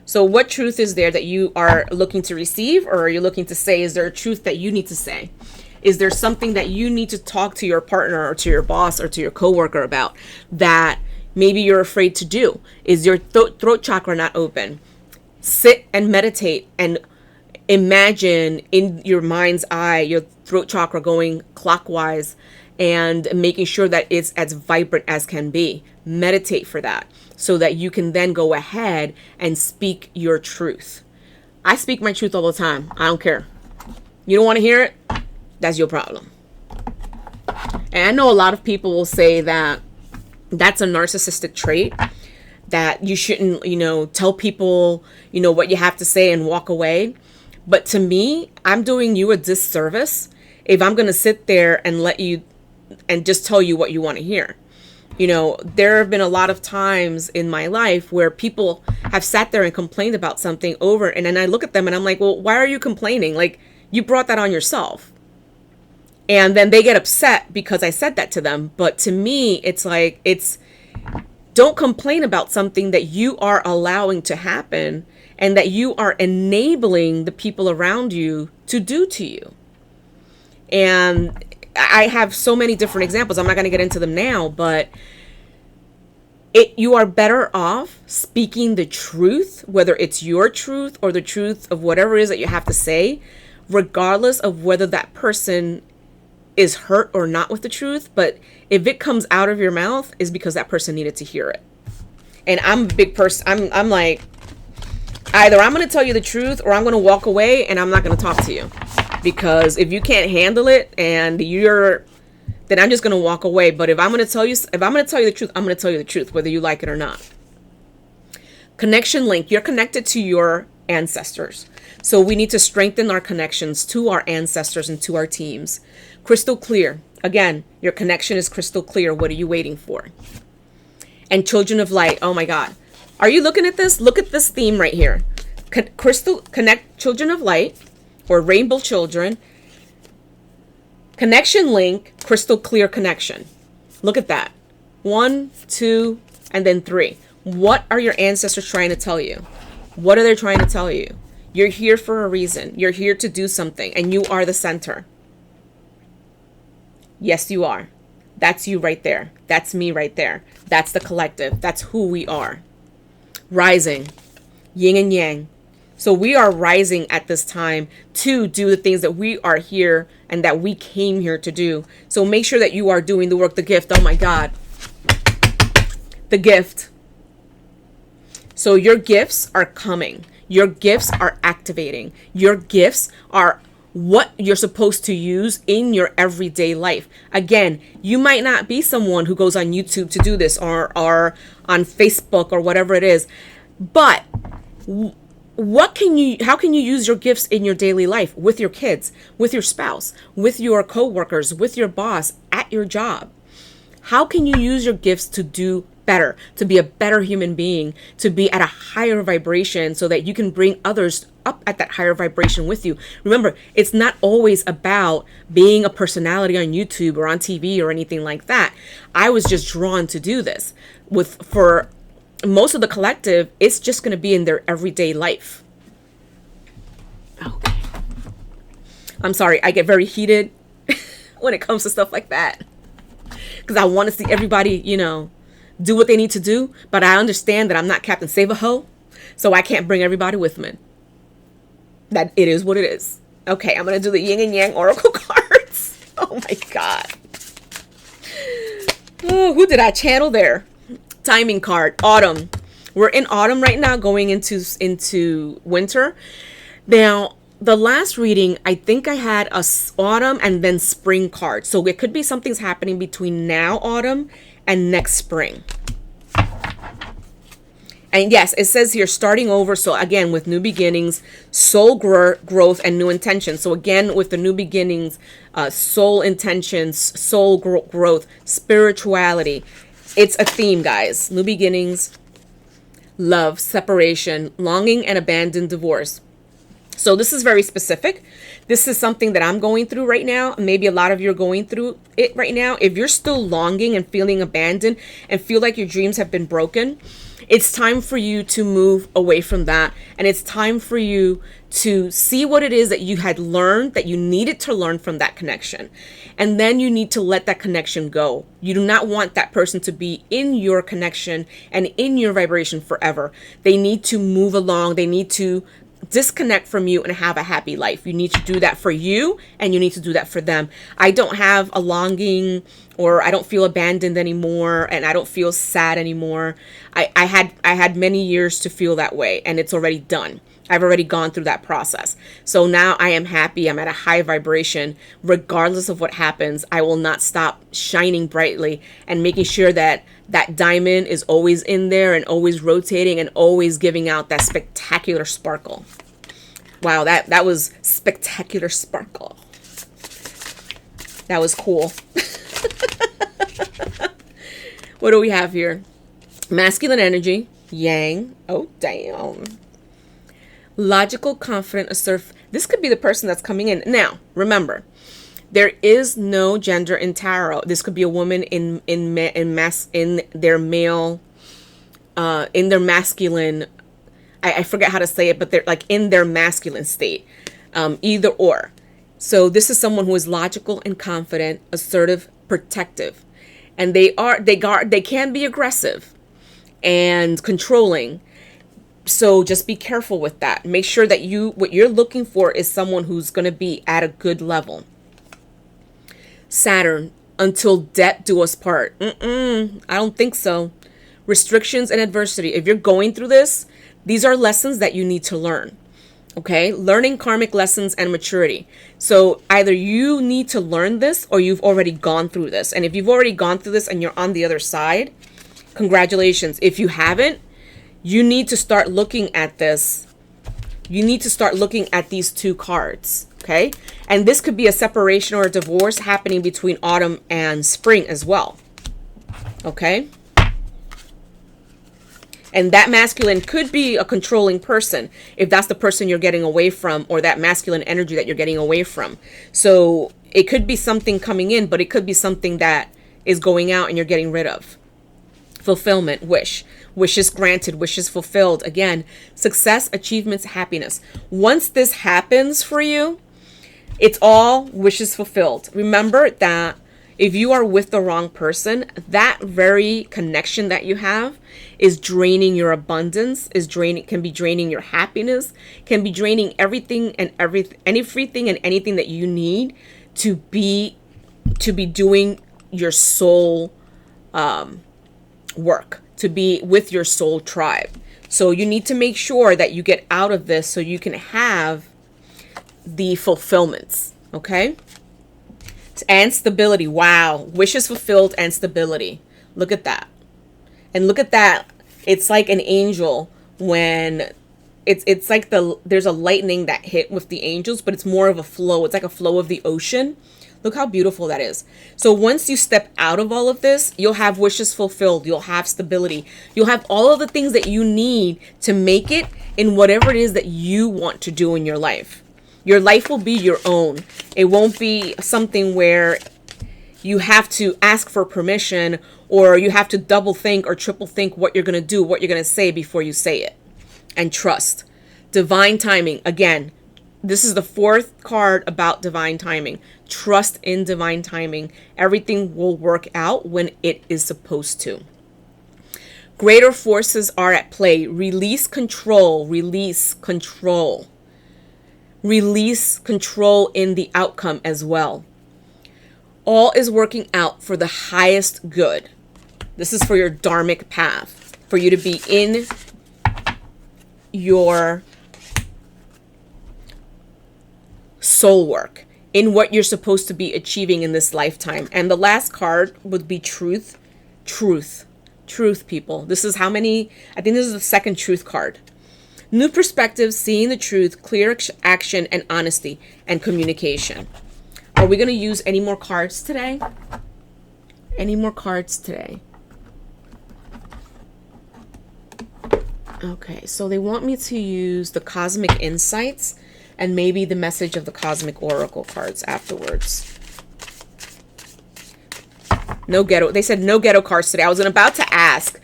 So what truth is there that you are looking to receive, or are you looking to say? Is there a truth that you need to say? Is there something that you need to talk to your partner or to your boss or to your coworker about that maybe you're afraid to do? Is your throat chakra not open? Sit and meditate and imagine in your mind's eye your throat chakra going clockwise and making sure that it's as vibrant as can be. Meditate for that so that you can then go ahead and speak your truth. I speak my truth all the time. I don't care. You don't want to hear it? That's your problem. And I know a lot of people will say that that's a narcissistic trait, that you shouldn't, tell people, what you have to say and walk away. But to me, I'm doing you a disservice if I'm going to sit there and let you and just tell you what you want to hear. There have been a lot of times in my life where people have sat there and complained about something over, and then I look at them and I'm like, well, why are you complaining? Like, you brought that on yourself. And then they get upset because I said that to them. But to me, it's like, don't complain about something that you are allowing to happen and that you are enabling the people around you to do to you. And I have so many different examples. I'm not going to get into them now, but you are better off speaking the truth, whether it's your truth or the truth of whatever it is that you have to say, regardless of whether that person is hurt or not with the truth. But if it comes out of your mouth, is because that person needed to hear it. And I'm a big person. I'm like, either I'm going to tell you the truth or I'm going to walk away and I'm not going to talk to you. Because if you can't handle it and then I'm just going to walk away. But if I'm going to tell you the truth, I'm going to tell you the truth, whether you like it or not. Connection link. You're connected to your ancestors. So we need to strengthen our connections to our ancestors and to our teams. Crystal clear. Again, your connection is crystal clear. What are you waiting for? And children of light. Oh my God. Are you looking at this? Look at this theme right here. Connect children of light or rainbow children. Connection link, crystal clear connection. Look at that. 1, 2, and then 3. What are your ancestors trying to tell you? What are they trying to tell you? You're here for a reason. You're here to do something, and you are the center. Yes, you are. That's you right there. That's me right there. That's the collective. That's who we are. Rising, yin and yang. So we are rising at this time to do the things that we are here and that we came here to do. So make sure that you are doing the work, the gift. Oh my God. The gift. So your gifts are coming. Your gifts are activating. Your gifts are what you're supposed to use in your everyday life. Again, you might not be someone who goes on YouTube to do this or on Facebook or whatever it is, but how can you use your gifts in your daily life with your kids, with your spouse, with your coworkers, with your boss, at your job? How can you use your gifts to do better, to be a better human being, to be at a higher vibration so that you can bring others up at that higher vibration with you? Remember, it's not always about being a personality on YouTube or on TV or anything like that. I was just drawn to do this. For most of the collective, it's just going to be in their everyday life. Okay. I'm sorry, I get very heated when it comes to stuff like that. Because I want to see everybody, do what they need to do. But I understand that I'm not Captain Save-A-Ho. So I can't bring everybody with me. That it is what it is. Okay, I'm going to do the yin and yang oracle cards. Oh Oh my God. Oh, who did I channel there? Timing card, autumn. We're in autumn right now, going into winter. Now, the last reading, I think I had a autumn and then spring card. So it could be something's happening between now, autumn, and next spring. And yes, it says here, starting over. So again, with new beginnings, soul growth, and new intentions. So again, with the new beginnings, soul intentions, soul growth, spirituality. It's a theme, guys. New beginnings, love, separation, longing, and abandoned, divorce. So this is very specific. This is something that I'm going through right now. Maybe a lot of you are going through it right now. If you're still longing and feeling abandoned and feel like your dreams have been broken, it's time for you to move away from that. And it's time for you to see what it is that you had learned, that you needed to learn from that connection. And then you need to let that connection go. You do not want that person to be in your connection and in your vibration forever. They need to move along. They need to disconnect from you and have a happy life. You need to do that for you, and you need to do that for them. I don't have a longing, or I don't feel abandoned anymore, and I don't feel sad anymore. I had many years to feel that way, and it's already done. I've already gone through that process. So now I am happy. I'm at a high vibration. Regardless of what happens, I will not stop shining brightly and making sure that that diamond is always in there and always rotating and always giving out that spectacular sparkle. Wow, that was spectacular sparkle. That was cool. What do we have here? Masculine energy, yang. Oh, damn. Logical, confident, assertive. This could be the person that's coming in. Now, remember, there is no gender in tarot. This could be a woman in their male, in their masculine. I forget how to say it, but they're like in their masculine state. Either or. So this is someone who is logical and confident, assertive, protective, and they can be aggressive and controlling. So just be careful with that. Make sure that what you're looking for is someone who's going to be at a good level. Saturn, until death do us part. I don't think so. Restrictions and adversity. If you're going through this, these are lessons that you need to learn. Okay? Learning karmic lessons and maturity. So either you need to learn this or you've already gone through this. And if you've already gone through this and you're on the other side, congratulations. If you haven't, you need to start looking at this. You need to start looking at these two cards, okay? And this could be a separation or a divorce happening between autumn and spring as well, okay? And that masculine could be a controlling person if that's the person you're getting away from, or that masculine energy that you're getting away from. So it could be something coming in, but it could be something that is going out and you're getting rid of. Fulfillment, wishes granted, wishes fulfilled. Again, success, achievements, happiness. Once this happens for you, it's all wishes fulfilled. Remember that if you are with the wrong person, that very connection that you have is draining your abundance, can be draining your happiness, can be draining everything and anything that you need to be doing your soul work, to be with your soul tribe. So you need to make sure that you get out of this so you can have the fulfillments, okay? And stability. Wow. Wishes fulfilled and stability. Look at that. And look at that. It's like an angel when it's like there's a lightning that hit with the angels, but it's more of a flow. It's like a flow of the ocean. Look how beautiful that is. So once you step out of all of this, you'll have wishes fulfilled. You'll have stability. You'll have all of the things that you need to make it in whatever it is that you want to do in your life. Your life will be your own. It won't be something where you have to ask for permission, or you have to double think or triple think what you're going to do, what you're going to say before you say it. And trust. Divine timing. Again, this is the fourth card about divine timing. Trust in divine timing. Everything will work out when it is supposed to. Greater forces are at play. Release control. Release control. Release control in the outcome as well. All is working out for the highest good. This is for your dharmic path, for you to be in your soul work, in what you're supposed to be achieving in this lifetime. And the last card would be truth. Truth, people. This is how many? I think this is the second truth card. New perspectives, seeing the truth, clear action, and honesty and communication. Are we going to use any more cards today? Any more cards today? Okay, so they want me to use the Cosmic Insights and maybe the message of the Cosmic Oracle cards afterwards. No ghetto. They said no ghetto cards today. I was about to ask,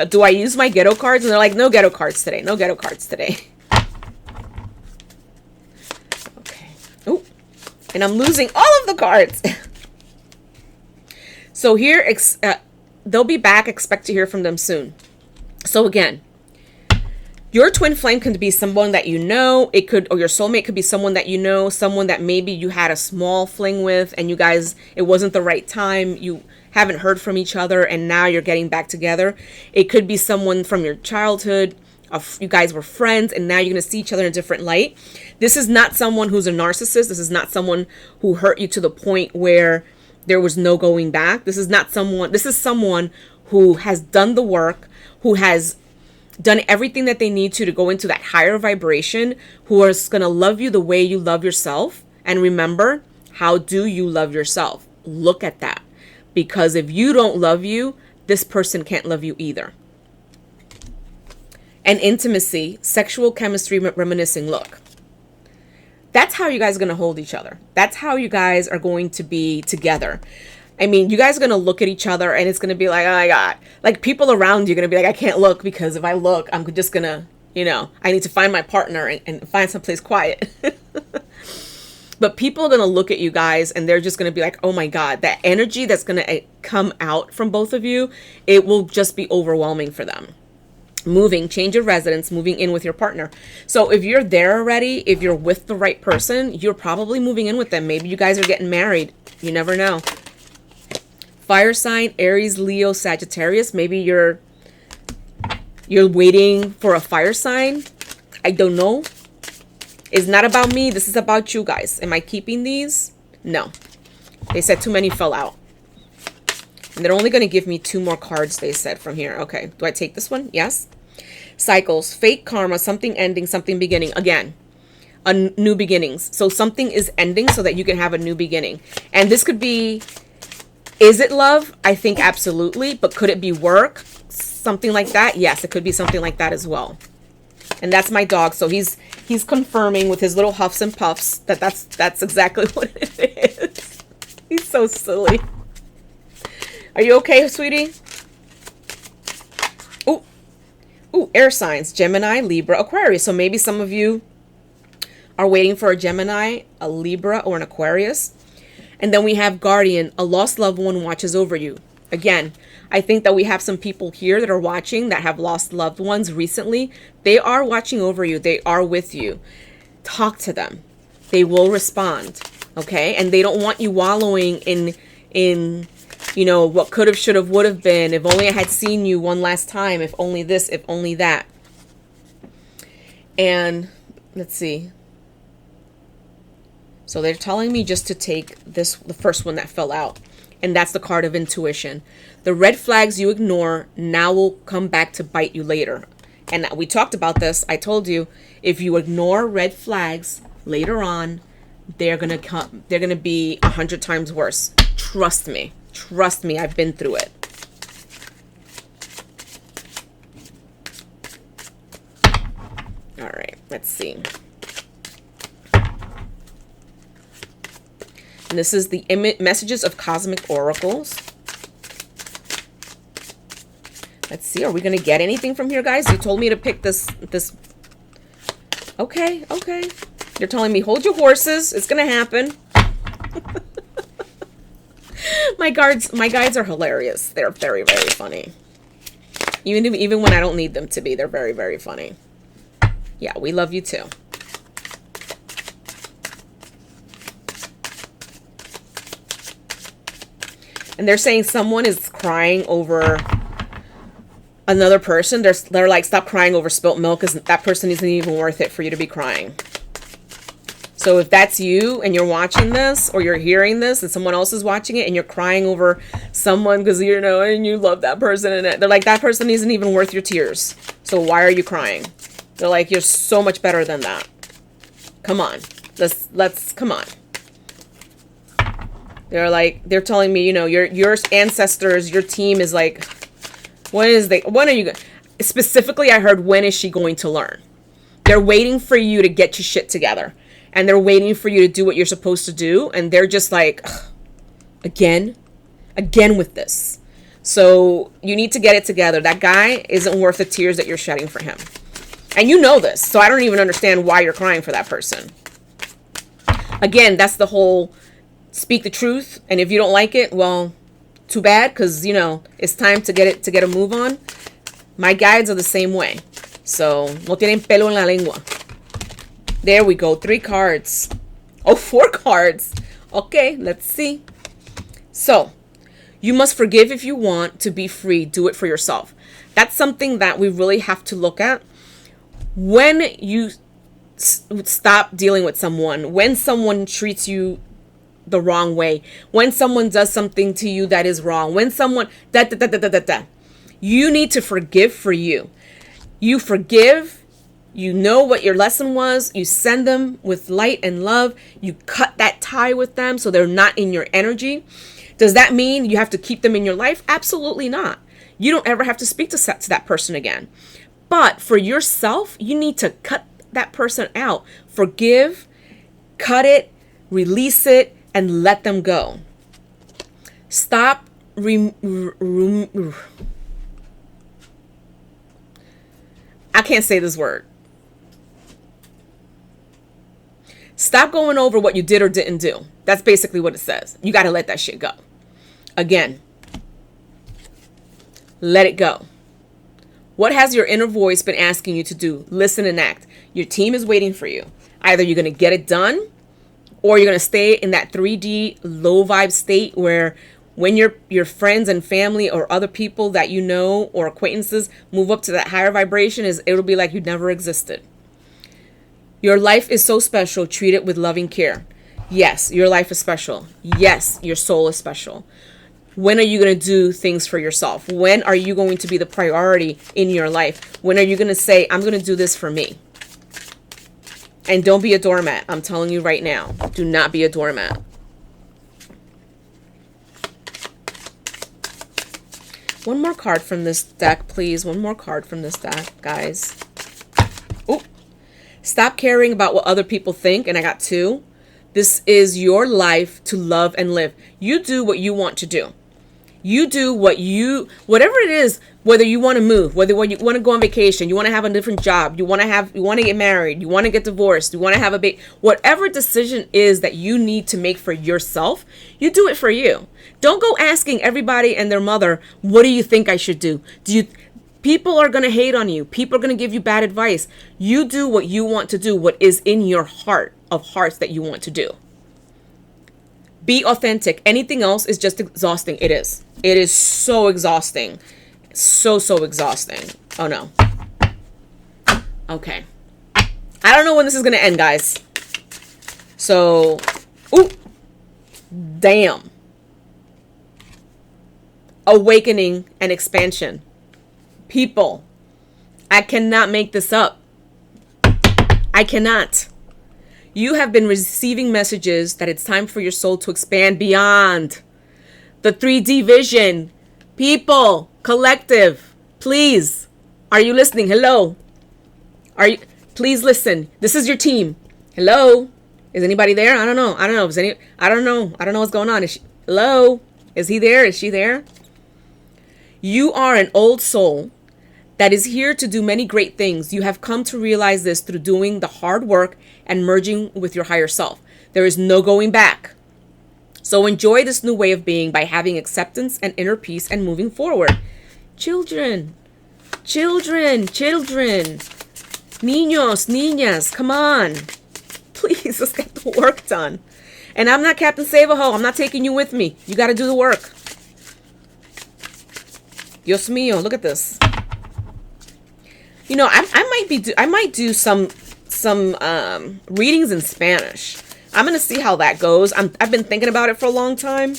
do I use my ghetto cards? And they're like, no ghetto cards today. No ghetto cards today. Okay. Oh, and I'm losing all of the cards. So here, they'll be back. Expect to hear from them soon. So again, your twin flame could be someone that you know. It could, or your soulmate could be someone that you know, someone that maybe you had a small fling with and you guys, it wasn't the right time. You haven't heard from each other and now you're getting back together. It could be someone from your childhood. You guys were friends and now you're going to see each other in a different light. This is not someone who's a narcissist. This is not someone who hurt you to the point where there was no going back. This is not someone, this is someone who has done the work, who has done everything that they need to go into that higher vibration, who is going to love you the way you love yourself. And remember, how do you love yourself? Look at that. Because if you don't love you, this person can't love you either. And intimacy, sexual chemistry, reminiscing. Look, that's how you guys are going to hold each other. That's how you guys are going to be together. I mean, you guys are going to look at each other and it's going to be like, oh my God. Like people around you are going to be like, I can't look because if I look, I'm just going to, I need to find my partner and find someplace quiet. But people are going to look at you guys and they're just going to be like, oh my God, that energy that's going to come out from both of you, it will just be overwhelming for them. Change your residence, moving in with your partner. So if you're there already, if you're with the right person, you're probably moving in with them. Maybe you guys are getting married. You never know. Fire sign, Aries, Leo, Sagittarius. Maybe you're waiting for a fire sign. I don't know. It's not about me. This is about you guys. Am I keeping these? No. They said too many fell out. And they're only going to give me 2 more cards, they said, from here. Okay. Do I take this one? Yes. Cycles, fate, karma, something ending, something beginning. Again, new beginnings. So something is ending so that you can have a new beginning. And this could be, is it love? I think absolutely. But could it be work? Something like that? Yes, it could be something like that as well. And that's my dog. So he's confirming with his little huffs and puffs that that's exactly what it is. He's so silly. Are you okay, sweetie? Ooh, air signs, Gemini, Libra, Aquarius. So maybe some of you are waiting for a Gemini, a Libra, or an Aquarius. And then we have Guardian, a lost loved one watches over you. Again, I think that we have some people here that are watching that have lost loved ones recently. They are watching over you. They are with you. Talk to them. They will respond. Okay? And they don't want you wallowing in what could have, should have, would have been. If only I had seen you one last time. If only this, if only that. And let's see. So they're telling me just to take the first one that fell out. And that's the card of intuition. The red flags you ignore now will come back to bite you later. And we talked about this. I told you, if you ignore red flags later on, they're going to be 100 times worse. Trust me. Trust me, I've been through it. All right, let's see. And this is the messages of cosmic oracles. Let's see. Are we going to get anything from here, guys? You told me to pick this. Okay. You're telling me, hold your horses. It's going to happen. My guides are hilarious. They're very, very funny. Even when I don't need them to be, they're very, very funny. Yeah, we love you too. And they're saying someone is crying over another person. They're like, stop crying over spilt milk, because that person isn't even worth it for you to be crying. So if that's you and you're watching this, or you're hearing this and someone else is watching it and you're crying over someone because, you know, and you love that person, and they're like, that person isn't even worth your tears. So why are you crying? They're like, you're so much better than that. Come on. Let's come on. They're like, they're telling me, you know, your ancestors, your team is like, when are you going? Specifically, I heard, when is she going to learn? They're waiting for you to get your shit together. And they're waiting for you to do what you're supposed to do. And they're just like, ugh, again with this. So you need to get it together. That guy isn't worth the tears that you're shedding for him. And you know this. So I don't even understand why you're crying for that person. Again, that's the whole speak the truth. And if you don't like it, well, too bad. Because, you know, it's time to get a move on. My guides are the same way. So, no tienen pelo en la lengua. There we go. 3 cards. Oh, 4 cards. Okay, let's see. So, you must forgive if you want to be free. Do it for yourself. That's something that we really have to look at. When you stop dealing with someone, when someone treats you the wrong way, when someone does something to you that is wrong, when someone you need to forgive for you. You forgive. You know what your lesson was. You send them with light and love. You cut that tie with them so they're not in your energy. Does that mean you have to keep them in your life? Absolutely not. You don't ever have to speak to that person again. But for yourself, you need to cut that person out. Forgive, cut it, release it, and let them go. Stop I can't say this word. Stop going over what you did or didn't do. That's basically what it says. You got to let that shit go. Again, let it go. What has your inner voice been asking you to do? Listen and act. Your team is waiting for you. Either you're going to get it done, or you're going to stay in that 3D low vibe state where when your friends and family or other people that you know or acquaintances move up to that higher vibration, it'll be like you never existed. Your life is so special. Treat it with loving care. Yes, your life is special. Yes, your soul is special. When are you going to do things for yourself? When are you going to be the priority in your life? When are you going to say, I'm going to do this for me? And don't be a doormat. I'm telling you right now. Do not be a doormat. One more card from this deck, please. One more card from this deck, guys. Oh, stop caring about what other people think. And I got 2. This is your life to love and live. You do what you want to do. You do whatever it is, whether you want to move, whether you want to go on vacation, you want to have a different job, you want to get married, you want to get divorced, you want to have a baby, whatever decision is that you need to make for yourself, you do it for you. Don't go asking everybody and their mother, what do you think I should do? People are going to hate on you. People are going to give you bad advice. You do what you want to do, what is in your heart of hearts that you want to do. Be authentic. Anything else is just exhausting. It is. It is so exhausting. So exhausting. Oh no. Okay. I don't know when this is going to end, guys. So, ooh. Damn. Awakening and expansion. People, I cannot make this up. I cannot. You have been receiving messages that it's time for your soul to expand beyond the 3D vision. People, collective, please. Are you listening? Hello. Please listen. This is your team. Hello. Is anybody there? I don't know. I don't know what's going on. Hello. Is he there? Is she there? You are an old soul that is here to do many great things. You have come to realize this through doing the hard work and merging with your higher self. There is no going back. So enjoy this new way of being by having acceptance and inner peace and moving forward. Children, niños, niñas, come on. Please, let's get the work done. And I'm not Captain Save-A-Ho. I'm not taking you with me. You got to do the work. Dios mío, look at this. You know, I might do some readings in Spanish. I'm gonna see how that goes. I've been thinking about it for a long time,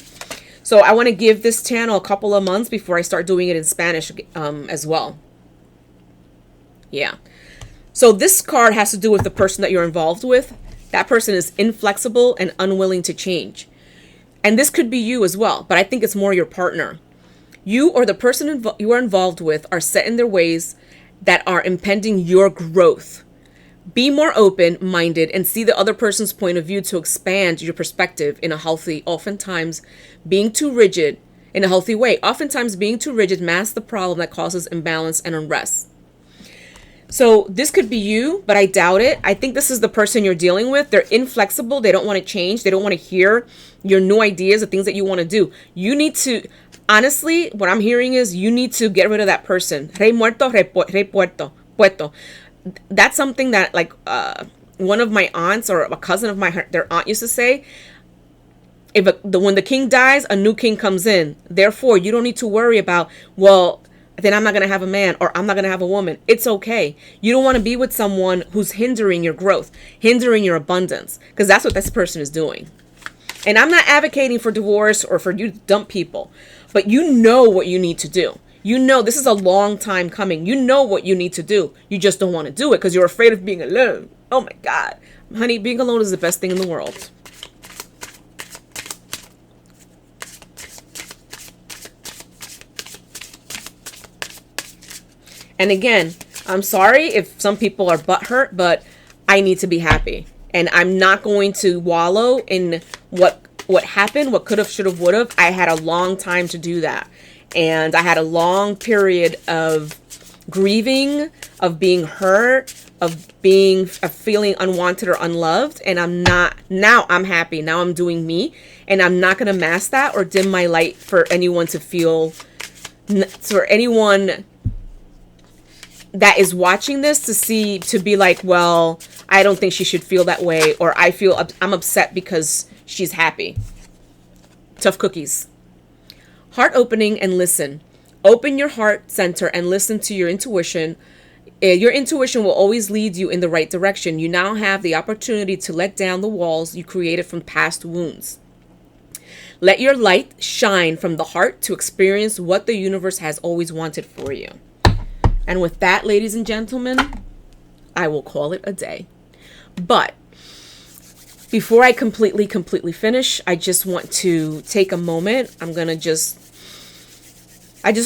so I want to give this channel a couple of months before I start doing it in Spanish as well. Yeah. So this card has to do with the person that you're involved with. That person is inflexible and unwilling to change, and this could be you as well. But I think it's more your partner. You or the person you are involved with are set in their ways that are impeding your growth. Be more open-minded and see the other person's point of view to expand your perspective in a healthy, oftentimes being too rigid, in a healthy way. Oftentimes being too rigid masks the problem that causes imbalance and unrest. So this could be you, but I doubt it. I think this is the person you're dealing with. They're inflexible. They don't want to change. They don't want to hear your new ideas, the things that you want to do. You need to, honestly, what I'm hearing is you need to get rid of that person. Rey muerto, rey puerto. That's something that like one of my aunts or a cousin of their aunt used to say. When the king dies, a new king comes in. Therefore, you don't need to worry about, well, then I'm not going to have a man or I'm not going to have a woman. It's okay. You don't want to be with someone who's hindering your growth, hindering your abundance, because that's what this person is doing. And I'm not advocating for divorce or for you to dump people, but you know what you need to do. You know this is a long time coming. You know what you need to do. You just don't want to do it because you're afraid of being alone. Oh my God. Honey, being alone is the best thing in the world. And again, I'm sorry if some people are butthurt, but I need to be happy. And I'm not going to wallow in what happened, what could have, should have, would have. I had a long time to do that. And I had a long period of grieving, of being hurt, of feeling unwanted or unloved. And now I'm happy. Now I'm doing me. And I'm not going to mask that or dim my light for anyone to feel, for anyone that is watching this to be like, well, I don't think she should feel that way, or I'm upset because she's happy. Tough cookies. Heart opening and listen. Open your heart center and listen to your intuition. Your intuition will always lead you in the right direction. You now have the opportunity to let down the walls you created from past wounds. Let your light shine from the heart to experience what the universe has always wanted for you. And with that, ladies and gentlemen, I will call it a day. But before I completely finish, I just want to take a moment. I just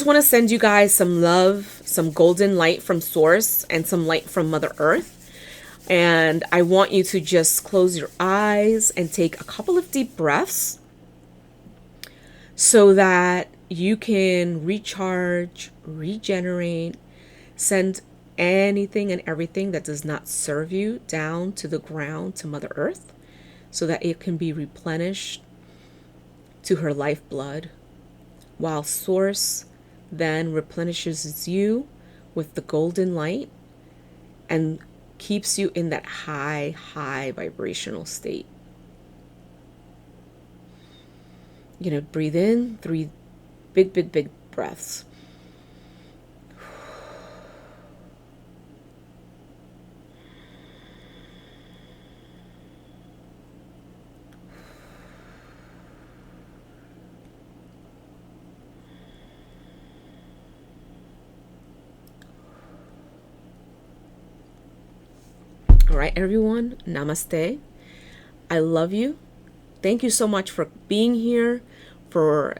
want to send you guys some love, some golden light from Source, and some light from Mother Earth. And I want you to just close your eyes and take a couple of deep breaths so that you can recharge, regenerate, send anything and everything that does not serve you down to the ground, to Mother Earth, so that it can be replenished to her lifeblood, while Source then replenishes you with the golden light and keeps you in that high vibrational state. You're going to breathe in 3 big breaths. All right, everyone, namaste. I love you. Thank you so much for being here, for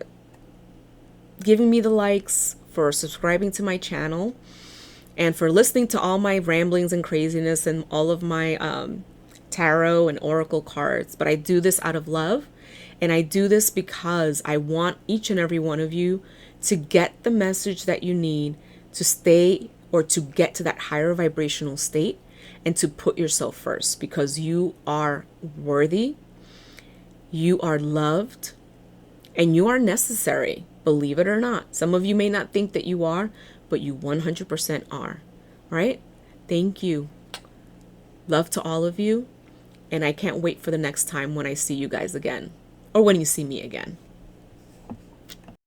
giving me the likes, for subscribing to my channel, and for listening to all my ramblings and craziness and all of my tarot and oracle cards. But I do this out of love, and I do this because I want each and every one of you to get the message that you need to stay or to get to that higher vibrational state, and to put yourself first, because you are worthy, you are loved, and you are necessary, believe it or not. Some of you may not think that you are, but you 100% are, right? Thank you. Love to all of you, and I can't wait for the next time when I see you guys again, or when you see me again.